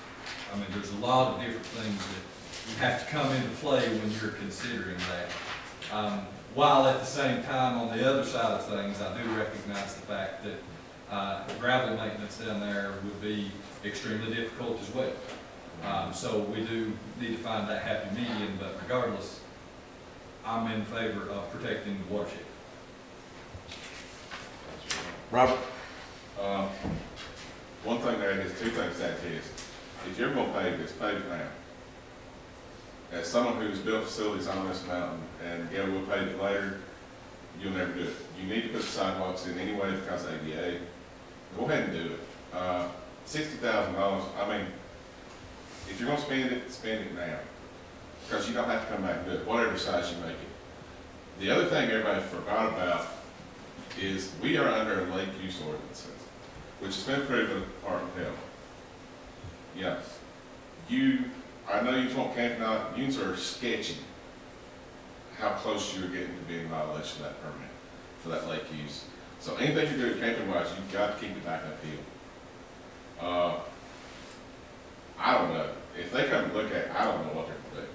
a lot of different things that you have to come into play when you're considering that. While at the same time, on the other side of things, I do recognize the fact that gravel maintenance down there would be extremely difficult as well. So we do need to find that happy medium, but regardless, I'm in favor of protecting the watershed. Robert? One thing there is, two things that is, if you're gonna pave this, pave it now. As someone who's built facilities on this mountain, and yeah, we'll pave it later, you'll never do it. You need to put the sidewalks in anyway because of ADA. Go ahead and do it. $60,000, I mean, if you're gonna spend it now. Because you don't have to come back and do it, whatever size you make it. The other thing everybody forgot about is we are under a lake use ordinance, which has been approved by the Department of Health. Yeah, I know you want camping out, you are sketching how close you are getting to being in violation of that permit for that lake use. So anything you do camping wise, you've got to keep it back uphill. I don't know, if they come and look at it, I don't know what they're gonna do.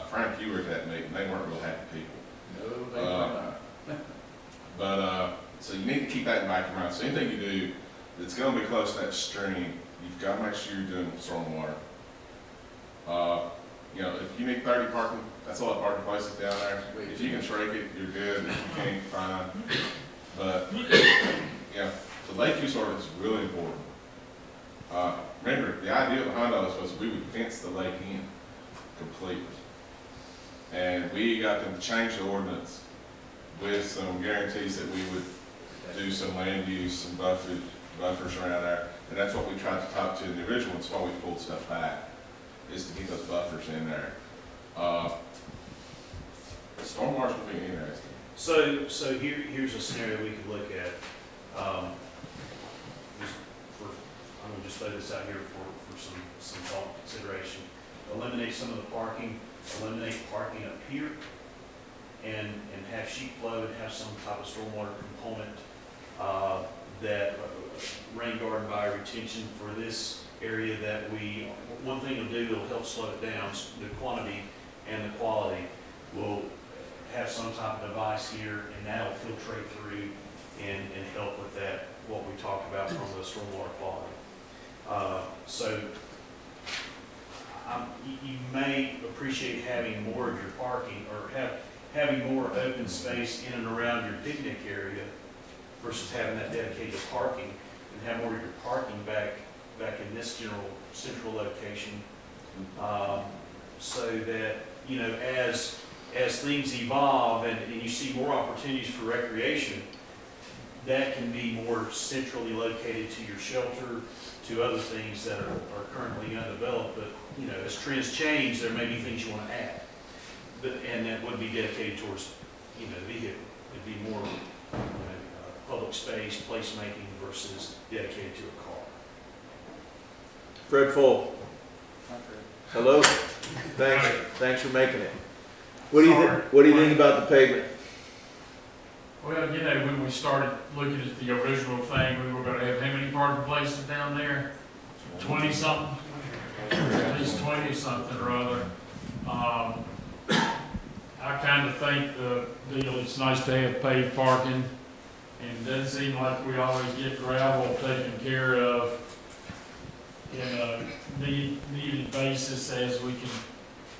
Frank, you were at that meeting, they weren't real happy people. No, they were not. So you need to keep that in the back of your mind. So anything you do that's gonna be close to that stream, you've gotta make sure you're doing stormwater. You know, if you need 30 parking, that's a lot of parking places down there. If you can shrink it, you're good. If you can't, fine. But, you know, the lake use ordinance is really important. Remember, the idea behind all this was we would fence the lake in completely. And we got them to change the ordinance with some guarantees that we would do some land use, some buffers around there. And that's what we tried to talk to in the original, it's why we pulled stuff back, is to get those buffers in there. Stormwater's gonna be interesting. So here's a scenario we could look at. I'm gonna just throw this out here for some thought consideration. Eliminate some of the parking, eliminate parking up here, and have sheet flow and have some type of stormwater component that rain garden by retention for this area that one thing it'll do, it'll help slow it down, the quantity and the quality. We'll have some type of device here, and that'll filtrate through and help with that, what we talked about from the stormwater quality. So you may appreciate having more of your parking, or having more open space in and around your picnic area versus having that dedicated parking, and have more of your parking back in this general central location, so that, you know, as things evolve and you see more opportunities for recreation, that can be more centrally located to your shelter, to other things that are currently undeveloped. But, you know, as trends change, there may be things you want to add, and that would be dedicated towards, you know, the vehicle. It'd be more, you know, public space, placemaking versus dedicated to a car. Fred Full. Hello? Thanks for making it. What do you think about the pavement? Well, you know, when we started looking at the original thing, we were gonna have how many parking places down there? 20-something? At least 20-something or other. I kind of think the deal, it's nice to have paved parking, and it doesn't seem like we always get gravel taken care of in a needed basis, as we can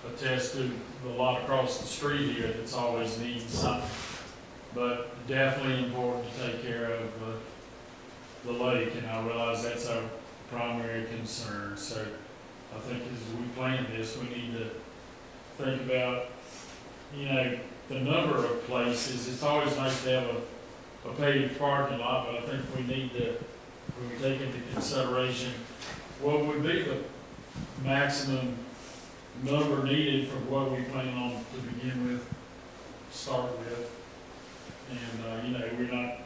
attest to the lot across the street here that's always needs something. But definitely important to take care of the lake, and I realize that's our primary concern. So I think as we plan this, we need to think about, you know, the number of places. It's always nice to have a paved parking lot, but I think we need to, when we take into consideration what would be the maximum number needed for what we plan on to begin with, start with. And, you know, we're not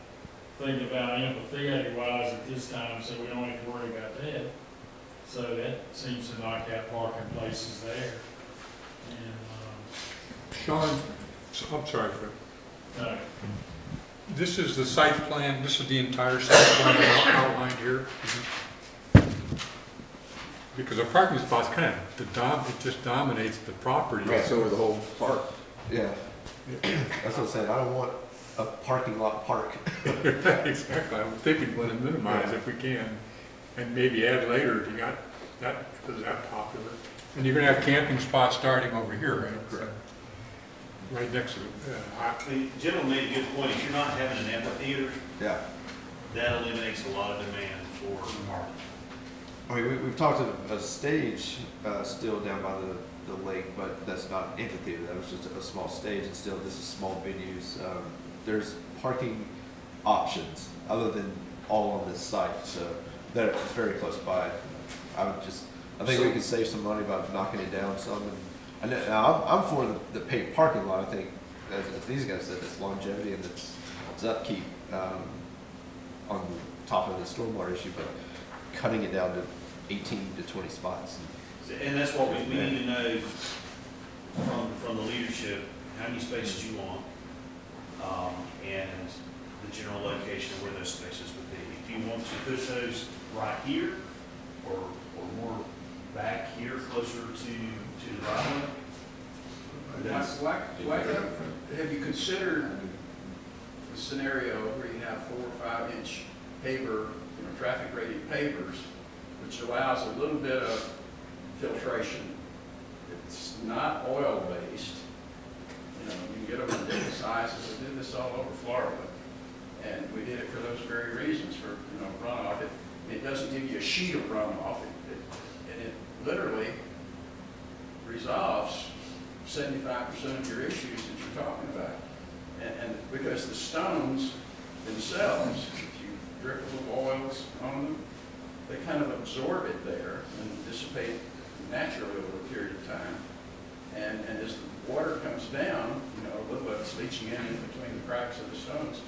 thinking about amphitheater wise at this time, so we don't have to worry about that. So that seems to knock out parking places there. And, Sean, I'm sorry, Fred. no, This is the site plan, this is the entire site plan outlined here? Because a parking spot's kind of, it just dominates the property. Right. Over the whole park. Yeah. That's what I'm saying. I don't want a parking lot park. Exactly, I think we'd want to minimize if we can, and maybe add later if you got that, if it's that popular. And you're gonna have camping spots starting over here, right? Correct. Right next to it. The gentleman made a good point, if you're not having an amphitheater, Yeah. that eliminates a lot of demand for parking. I mean, we've talked of a stage still down by the lake, but that's not an amphitheater. That was just a small stage, and still this is small venues. There's parking options other than all on this site, so that it's very close by. I think we could save some money by knocking it down some. And now I'm for the paid parking lot. I think, as these guys said, it's longevity and it's upkeep on top of the stormwater issue, but cutting it down to 18 to 20 spots. And that's what we need to know from the leadership, how many spaces you want, and the general location of where those spaces would be. If you want to put those right here, or more back here, closer to the driveway. Have you considered the scenario where you have 4 or 5 inch paver, traffic rated pavers, which allows a little bit of filtration? It's not oil based. You can get them in different sizes. We did this all over Florida, and we did it for those very reasons, for runoff. It doesn't give you a sheet of runoff, and it literally resolves 75% of your issues that you're talking about. And because the stones themselves, if you drip a little oils on them, they kind of absorb it there and dissipate naturally over a period of time. And as the water comes down, a little of it's leaching in between the cracks of the stones.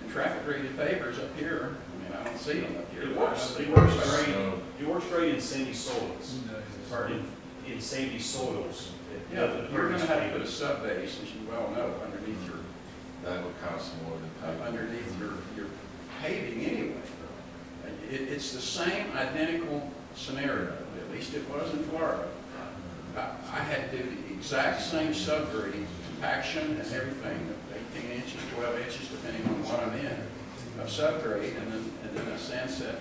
And traffic rated pavers up here, I don't see them up here. It works great in sandy soils. In sandy soils. Yeah, but you're gonna have to put a sub base, as you well know, underneath your, That would cost more than paving. underneath your paving anyway. It's the same identical scenario, at least it was in Florida. I had to do the exact same subgrade, compaction and everything, 18 inches, 12 inches, depending on what I'm in, of subgrade, and then a sandset,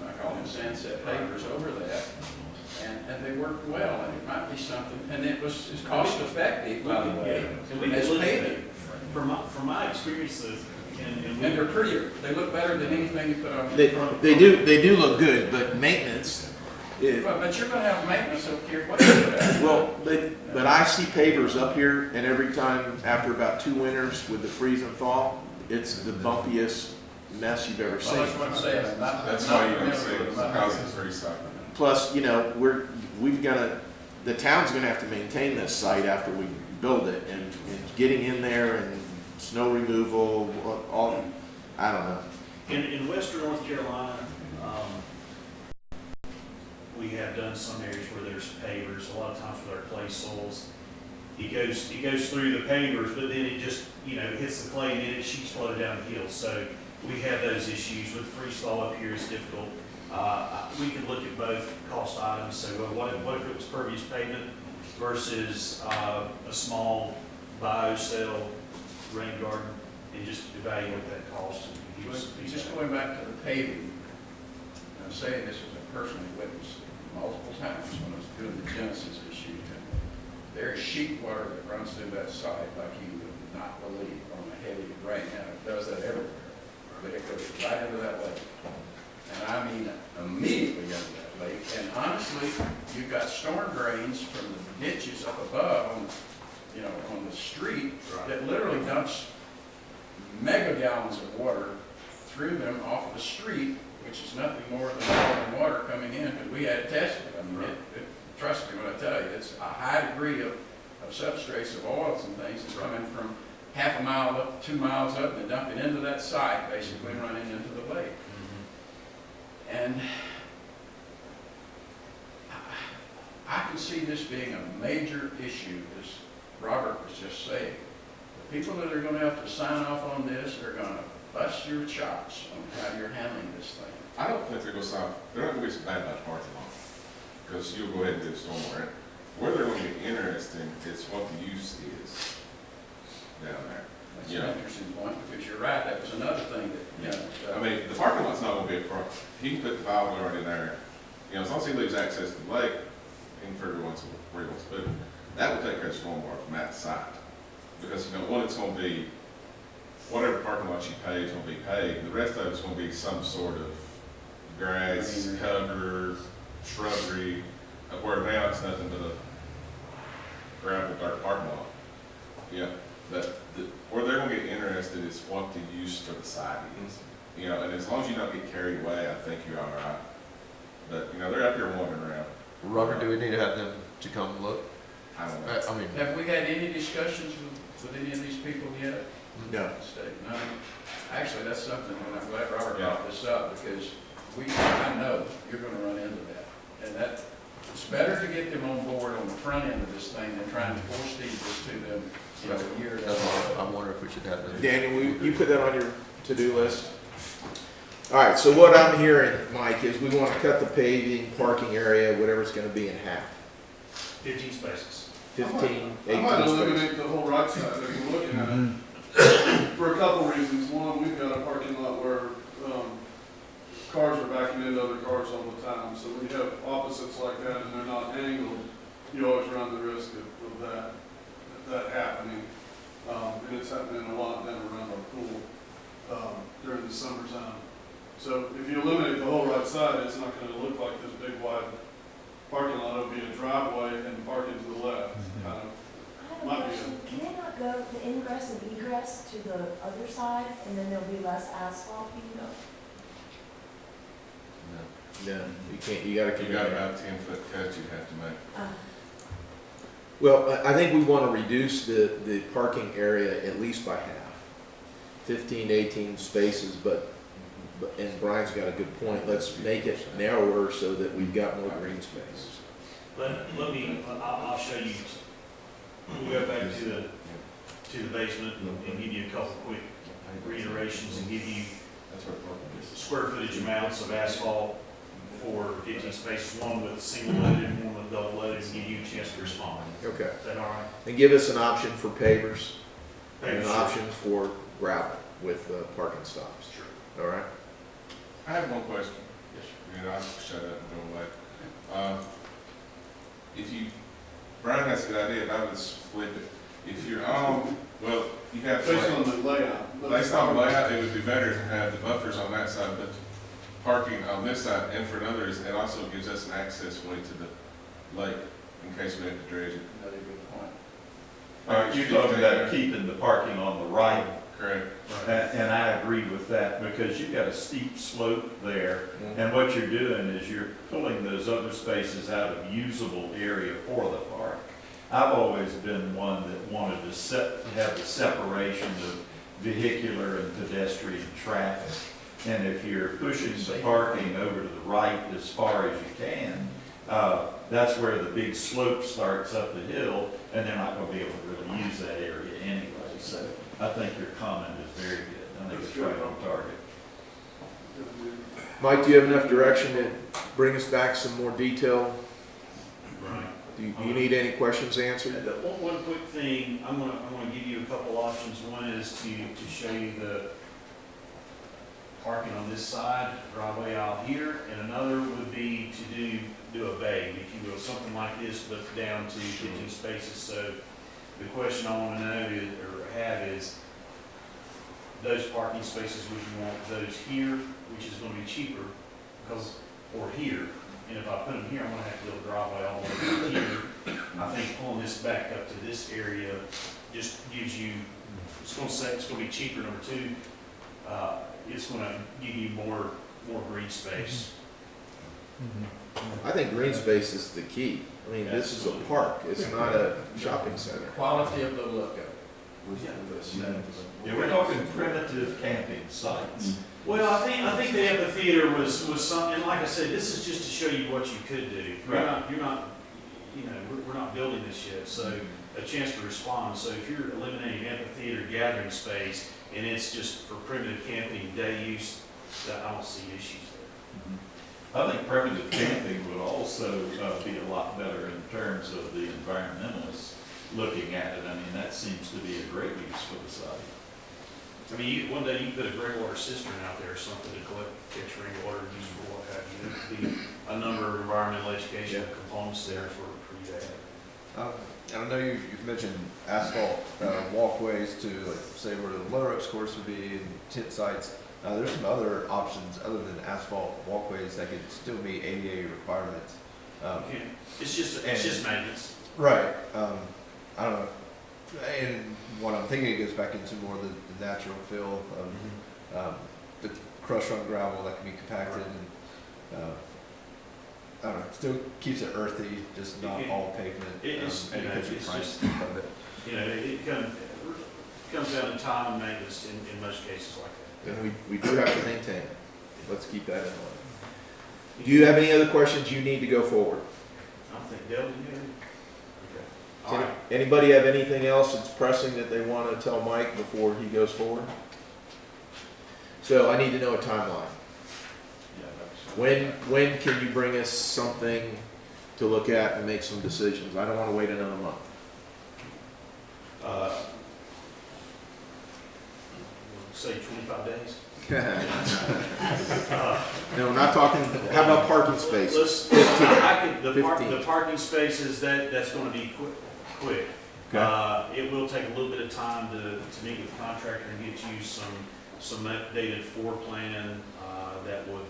I call them sandset pavers over that. And they worked well, and it might be something, and it was cost effective, by the way, as paving. From my experience, And they're prettier, they look better than anything you put on. They do look good, but maintenance, But you're gonna have maintenance up here, what do you do that? well, but I see pavers up here, and every time after about 2 winters with the freeze and thaw, it's the bumpiest mess you've ever Well, seen. that's what I'm saying. That's why you're gonna say it's because it's recycling. Plus, the town's gonna have to maintain this site after we build it, and getting in there and snow removal, all, I don't know. in western North Carolina, we have done some areas where there's pavers, a lot of times with our clay soils. It goes through the pavers, but then it just, hits the clay and then it sheets flow down the hill. So we have those issues with freeze thaw up here is difficult. We could look at both cost items. So what if it was pervious pavement versus a small biocell rain garden, and just evaluate that cost. And give us feedback. Just going back to the paving, I'm saying this as a personally witnessed multiple times when I was doing the Genesis issue. There is sheet water that runs through that site like you would not believe on a heavy rain, and it does that everywhere. But it goes right into that lake. And I mean immediately into that lake. And honestly, you've got storm drains from the ditches up above on the street that literally dumps mega gallons of water through them off of the street, which is nothing more than water coming in, because we had it tested. I mean, it trust me when I tell you, it's a high degree of substrates of oils and things that's coming from half a mile up, 2 miles up, and then dumping into that site, basically running into the lake. And I can see this being a major issue, as Robert was just saying. The people that are gonna have to sign off on this are gonna bust your chops on how you're handling this thing. I don't think they're gonna stop, they're not gonna be so bad about the parking lot, because you'll go ahead and do the stormwater. Where they're gonna get interesting is what the use is down there. That's Yeah. an interesting point, because you're right, that was another thing that, you know. I mean, the parking lot's not gonna be a problem. He can put the valve guard in there, you know, as long as he leaves access to the lake, he can figure where he wants to put it. That will take care of stormwater from that side. Because, you know, one, it's gonna be, whatever parking lot you pay is gonna be paid, the rest of it's gonna be some sort of grass, cover, shrubbery, where now it's nothing but a gravel dirt parking lot. Yeah, where they're gonna get interested is what the use for the site is. You know, and as long as you don't get carried away, I think you're all right. But, you know, they're up here wandering around. Robert, do we need to have them to come look? I don't know. I mean, Have we had any discussions with any of these people yet? No. State, no. Actually, that's something, and I'm glad Robert brought this up, because I know you're gonna run into that. And that, it's better to get them on board on the front end of this thing than trying to force feed this to them, you know, a year that's down the all. road. I wonder if we should have them. Daniel, will you put that on your to-do list? All right, so what I'm hearing, Mike, is we want to cut the paving, parking area, whatever it's going to be, in half. 15 spaces. 15, I might 18 spaces. eliminate the whole right side if you're looking at it, for a couple reasons. One, we've got a parking lot where, cars are backing into other cars all the time, so when you have opposites like that and they're not angled, you always run the risk of that happening. And it's happening a lot down around our pool, during the summertime. So if you eliminate the whole right side, it's not gonna look like this big wide parking lot. It'll be a driveway and parking to the left, kind of. I have a Might be question, can they not go the ingress and egress to the other side, and then there'll be less asphalt being built? No, you can't, you got to You keep got it. about a 10-foot cut you have to make. Well, I think we want to reduce the parking area at least by half. 15 to 18 spaces, and Brian's got a good point. Let's make it narrower so that we've got more green space. Let me, I'll show you, we'll go back to the basement and give you a couple quick reiterations and give you That's where parking is. square footage amounts of asphalt for 15 spaces, one with single loaded and one with double loaded, and give you a chance to respond. Okay. Is that all right? And give us an option for pavers and an Sure. option for gravel with parking stops. Sure. All right? I have one question. Yes, sir. You know, I'll shut up and go away. If you, Brian has a good idea, but I would flip it. If you're on, well, you have. Based on the layout. Based on the layout, it would be better to have the buffers on that side, but parking on this side and for others, it also gives us an access way to the lake in case we have to dredge it. Another good point. You're talking about keeping the parking on the right, Correct. and I agree with that, because you've got a steep slope there, and what you're doing is you're pulling those other spaces out of usable area for the park. I've always been one that wanted to have the separation of vehicular and pedestrian traffic. And if you're pushing the parking over to the right as far as you can, that's where the big slope starts up the hill, and they're not gonna be able to really use that area anyway. So I think your comment is very good. I think it's right on target. Mike, do you have enough direction to bring us back some more detail? Right. Do you need any questions answered? One quick thing, I'm gonna give you a couple options. One is to show you the parking on this side, driveway out here, and another would be to do a bay, if you will, something like this, but down to 15 spaces. So the question I want to know is, or have is, those parking spaces, would you want those here, which is going to be cheaper, because, or here? And if I put them here, I'm going to have to build a driveway all the way down here. I think pulling this back up to this area just gives you, it's going to be cheaper. Number two, it's going to give you more green space. I think green space is the key. I mean, this is a park, it's not a shopping center. Quality of the look of it was the aesthetics. Yeah, we're talking primitive camping sites. Well, I think the amphitheater was something, and like I said, this is just to show you what you could do. You're not, you know, we're not building this yet, so a chance to respond. So if you're eliminating amphitheater gathering space, and it's just for primitive camping, day use, I don't see issues there. I think primitive camping would also be a lot better in terms of the environmentalists looking at it. I mean, that seems to be a great use for the site. I mean, one day you can put a gray water cistern out there or something to collect, catch rainwater, use for what have you. There'd be a number of environmental education components there for you to have. And I know you've mentioned asphalt walkways to, like, say where the low ropes course would be and tent sites. There's some other options other than asphalt walkways that could still meet ADA requirements. It's just maintenance. Right. I don't know. And what I'm thinking, it goes back into more the natural feel of the crushed on gravel that can be compacted, and I don't know, still keeps it earthy, just not all pavement. It's, and you know, it it's price just, of it. you know, it comes down to time and maintenance in most cases like that. And we do have to maintain it. Let's keep that in mind. Do you have any other questions you need to go forward? I think Dale, you have any? Okay. All right. Anybody have anything else that's pressing that they want to tell Mike before he goes forward? So I need to know a timeline. When can you bring us something to look at and make some decisions? I don't want to wait another month. Say 25 days. No, we're not talking, how about parking spaces? 15. The parking spaces, that's going to be quick. Okay. It will take a little bit of time to meet with the contractor and get you some updated floor plan that would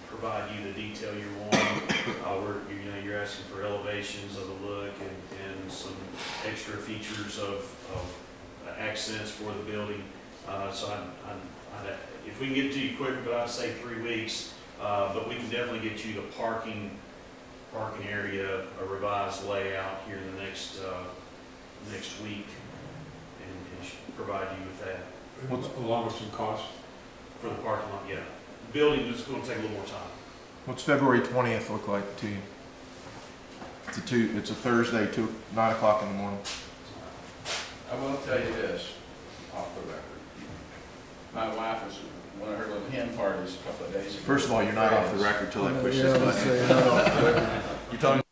provide you the detail you're wanting. You're asking for elevations of the look and some extra features of accents for the building. So if we can get it to you quicker, but I'd say 3 weeks, but we can definitely get you the parking area, a revised layout here in the next week, and provide you with that. What's along with some cost? For the parking lot, yeah. Building is going to take a little more time. What's February 20th look like to you? It's a Thursday, 9 o'clock in the morning. I will tell you this, off the record. My wife was one of her little hen parties a couple of days ago. First of all, you're not off the record till I push this button. You're talking.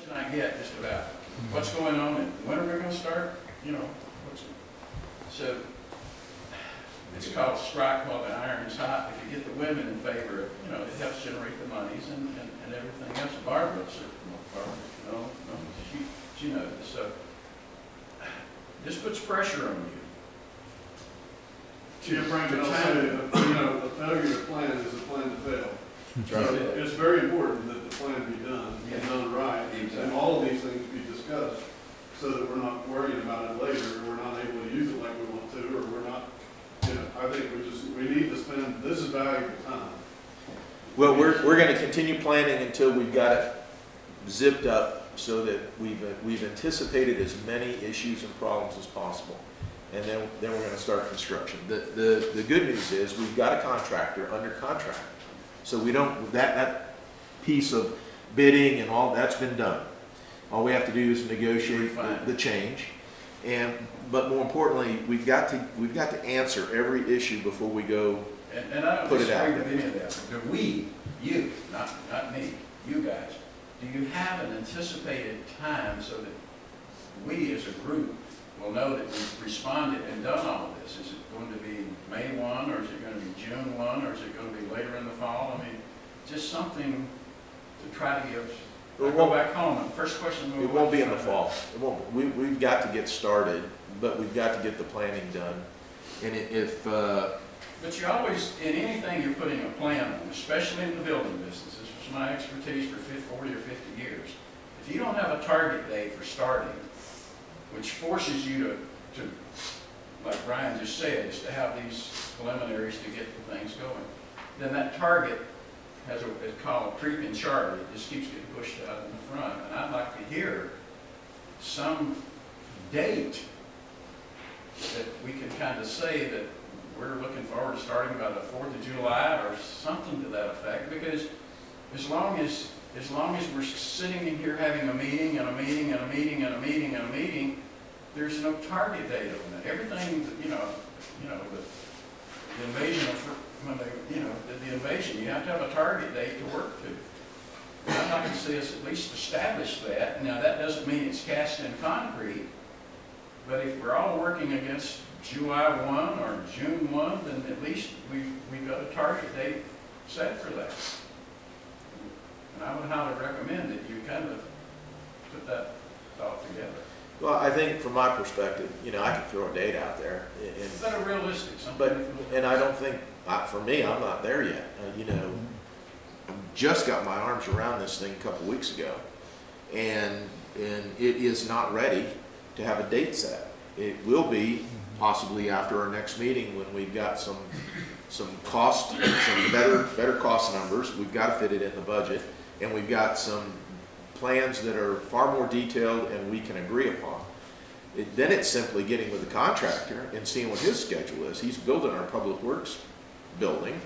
Can I get just about what's going on and when are we going to start? So it's called strike while the iron is hot. If you get the women in favor of, it helps generate the monies and everything else. Barbara, she knows this. So this puts pressure on you. To bring it up, a failure to plan is a plan to fail. So it's very important that the plan be done, and done right, and all of these things be discussed, so that we're not worrying about it later, or we're not able to use it like we want to, or we're not, I think we need to spend, this is valuable time. Well, we're going to continue planning until we've got it zipped up so that we've anticipated as many issues and problems as possible. And then we're going to start construction. The good news is we've got a contractor under contract. So we don't, that piece of bidding and all, that's been done. All we have to do is negotiate the change. But more importantly, we've got to answer every issue before we go and I don't put it out. disagree with any of that. But you, not me, you guys, do you have an anticipated time so that we as a group will know that we've responded and done all of this? Is it going to be May 1, or is it going to be June 1, or is it going to be later in the fall? I mean, just something to try to give I go back home, and first question. It won't be in the fall. It won't, we've got to get started, but we've got to get the planning done. And if, But you always, in anything you're putting a plan on, especially in the building business, this was my expertise for 40 or 50 years. If you don't have a target date for starting, which forces you to, like Brian just said, is to have these preliminaries to get the things going, then that target has it's called a creeping Charlie. It just keeps getting pushed out in the front. And I'd like to hear some date that we can kind of say that we're looking forward to starting by the 4th of July or something to that effect, because as long as we're sitting in here having a meeting and a meeting and a meeting and a meeting and a meeting, there's no target date on it. Everything, the invasion of, the invasion, you have to have a target date to work to. And I'd like to see us at least establish that. Now, that doesn't mean it's cast in concrete, but if we're all working against July 1 or June 1, then at least we've got a target date set for that. And I would highly recommend that you kind of put that thought together. well, I think from my perspective, I could throw a date out there. But a realistic, But, something. and I don't think, for me, I'm not there yet. I just got my arms around this thing a couple weeks ago. And it is not ready to have a date set. It will be possibly after our next meeting when we've got some cost, some better cost numbers. We've got to fit it in the budget, and we've got some plans that are far more detailed and we can agree upon. Then it's simply getting with the contractor and seeing what his schedule is. He's building our public works building,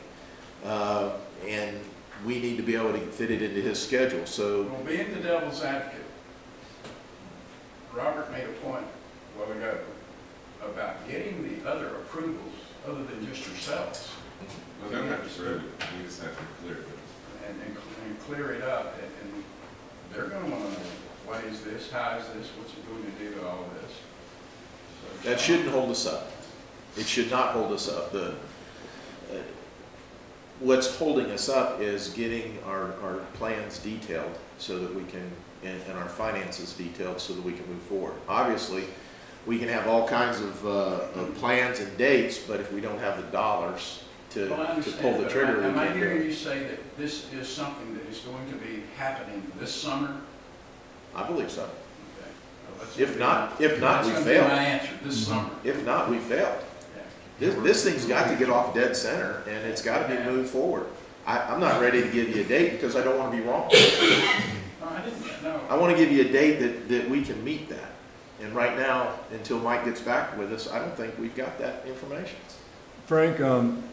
and we need to be able to fit it into his schedule. So, Well, being the devil's advocate, Robert made a point a while ago about getting the other approvals other than just yourselves. Well, they don't have to prove it, we just have to clear it. And clear it up, and they're gonna wanna know, what is this, how is this, what's it going to do to all of this? So, that shouldn't hold us up. It should not hold us up. What's holding us up is getting our plans detailed so that we can, and our finances detailed so that we can move forward. Obviously, we can have all kinds of plans and dates, but if we don't have the dollars to Well, I pull understand, the but trigger, we am I can't do hearing it. you say that this is something that is going to be happening this summer? I believe so. Okay. Well, that's If gonna not, be- we That's gonna be failed. my answer, this summer. If not, we failed. Yeah. This thing's got to get off dead center, and it's got to be moved forward. I'm not ready to give you a date because I don't want to be wrong. No, I didn't, no. I want to give you a date that we can meet that. And right now, until Mike gets back with us, I don't think we've got that information. Frank,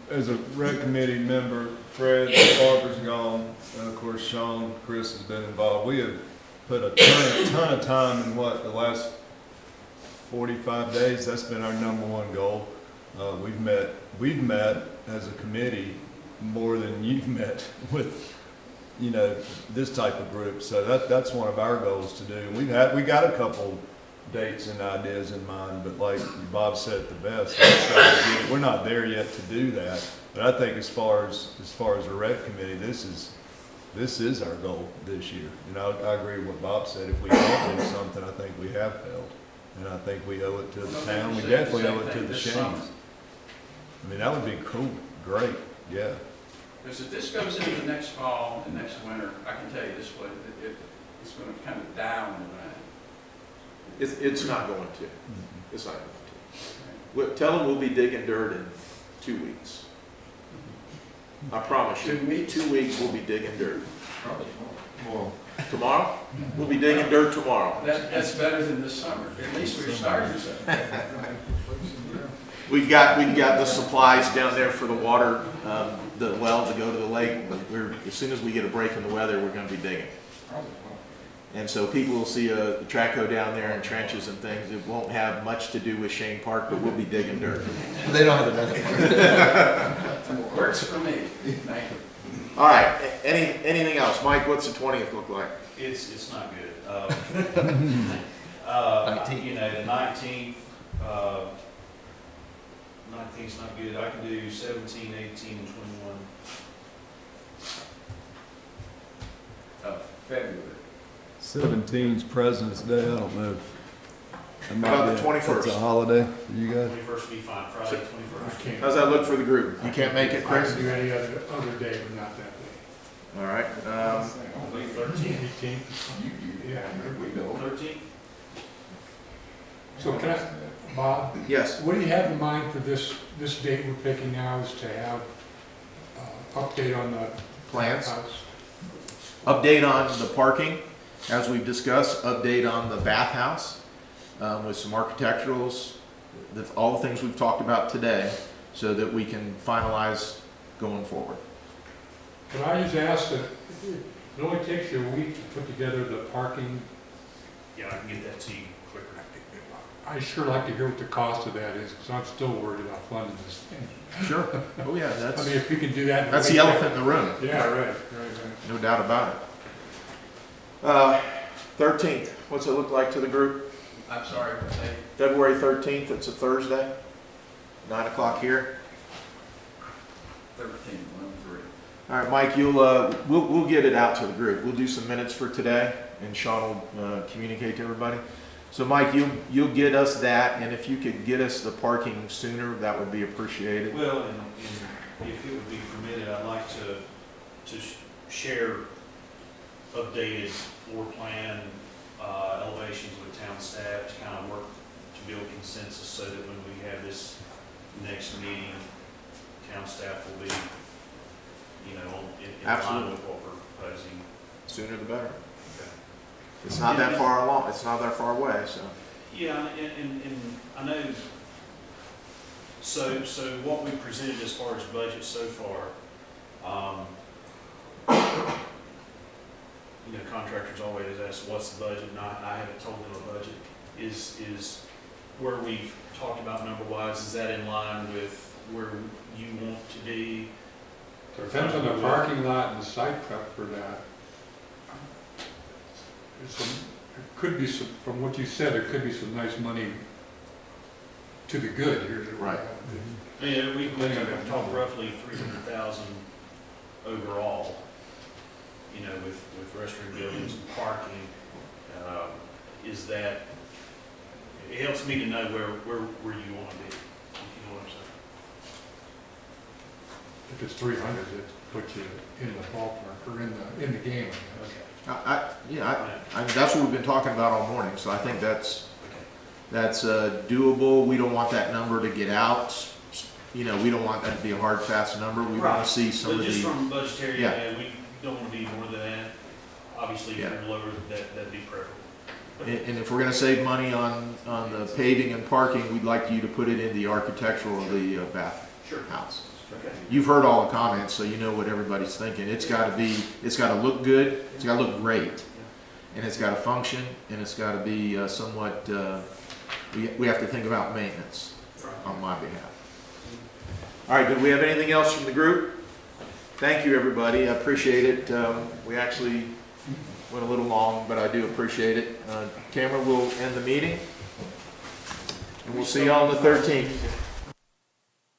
as a rec committee member, Fred, Barbara's gone, of course Sean, Chris has been involved. We have put a ton of time in the last 45 days. That's been our #1 goal. We've met as a committee more than you've met with, this type of group. So that's one of our goals to do. We got a couple dates and ideas in mind, but like Bob said the best, we're not there yet to do that. But I think as far as the rec committee, this is our goal this year. And I agree with what Bob said. If we don't do something, I think we have failed. And I think we owe it to the town. We definitely owe it to the Shanes. I mean, that would be cool, great, yeah. Because if this goes into the next fall and next winter, I can tell you this way, it's going to kind of die on the vine. It's not going to. It's not going to. Tell them we'll be digging dirt in 2 weeks. I promise you. 2 weeks? 2 weeks, we'll be digging dirt. Probably Tomorrow? Tomorrow? We'll be digging dirt tomorrow. That's better than this summer. At least we're starting something. We've got the supplies down there for the water, the well to go to the lake, but as soon as we get a break in the weather, we're gonna be digging. And so people will see a traco down there and trenches and things. It won't have much to do with Shane Park, but we'll be digging dirt. They don't have the money. Works for me. Thank you. All right, anything else? Mike, what's the 20th look like? It's not good. 19th. The 19th, 19th's not good. I can do 17, 18, and 21. February. 17's President's Day, I don't know. That might About be the a- 21st? That's a holiday for you guys? 21st will be fine, Friday, 21st. How's that look for the group? You can't make it, I Chris? can do any other day, but not that day. All right, 18th? Yeah. 13th? So can I, Bob, yes, what do you have in mind for this date we're picking now is to have, update on the plans. house? Update on the parking, as we've discussed, update on the bathhouse, with some architecturals, all the things we've talked about today, so that we can finalize going forward. Can I just ask that, it only takes you a week to put together the parking. Yeah, I can get that to you quicker. I'd sure like to hear what the cost of that is, because I'm still worried about funding this thing. Sure. Oh, yeah, I that's, mean, if we can do that. in a that's the week, elephant in the room, Yeah, right. no doubt about it. 13th, what's it look like to the group? I'm sorry, but they, February 13th, it's a Thursday, 9 o'clock here. 13, 1, 3. All right, Mike, we'll get it out to the group. We'll do some minutes for today, and Sean will communicate to everybody. So, Mike, you'll get us that, and if you could get us the parking sooner, that would be appreciated. Well, and if it would be permitted, I'd like to share updated floor plan, elevations with town staff to kind of work to build consensus so that when we have this next meeting, town staff will be, in line Absolutely. with what we're proposing. Sooner the better. Okay. It's not that far along. It's not that far away. So, Yeah, and I know, so what we presented as far as budget so far, contractors always ask, what's the budget? And I haven't told them a budget. Is where we've talked about number-wise, is that in line with where you want to be? Depends on the parking lot and the site prep for that. It could be some, from what you said, it could be some nice money to the good here. Right. Yeah, we've talked roughly 300,000 overall, with restroom buildings and parking. Is that, it helps me to know where you want to be, if you know what I'm saying. If it's 300, it puts you in the ballpark or in the game, I guess. that's what we've been talking about all morning. So I think that's doable. We don't want that number to get out. We don't want that to be a hard, fast number. We want to see some But of just the. from budgetary, Yeah. we don't want to be more than that. Obviously, if Yeah. you're lower, that'd be preferable. And if we're going to save money on the paving and parking, we'd like you to put it in the architectural of the bathhouse. Okay. You've heard all the comments, so you know what everybody's thinking. It's got to look good, it's got to look great, and it's got to function, and it's got to be somewhat. We have to think about maintenance on my behalf. All right, did we have anything else from the group? Thank you, everybody. I appreciate it. We actually went a little long, but I do appreciate it. Cameron will end the meeting, and we'll see you on the 13th.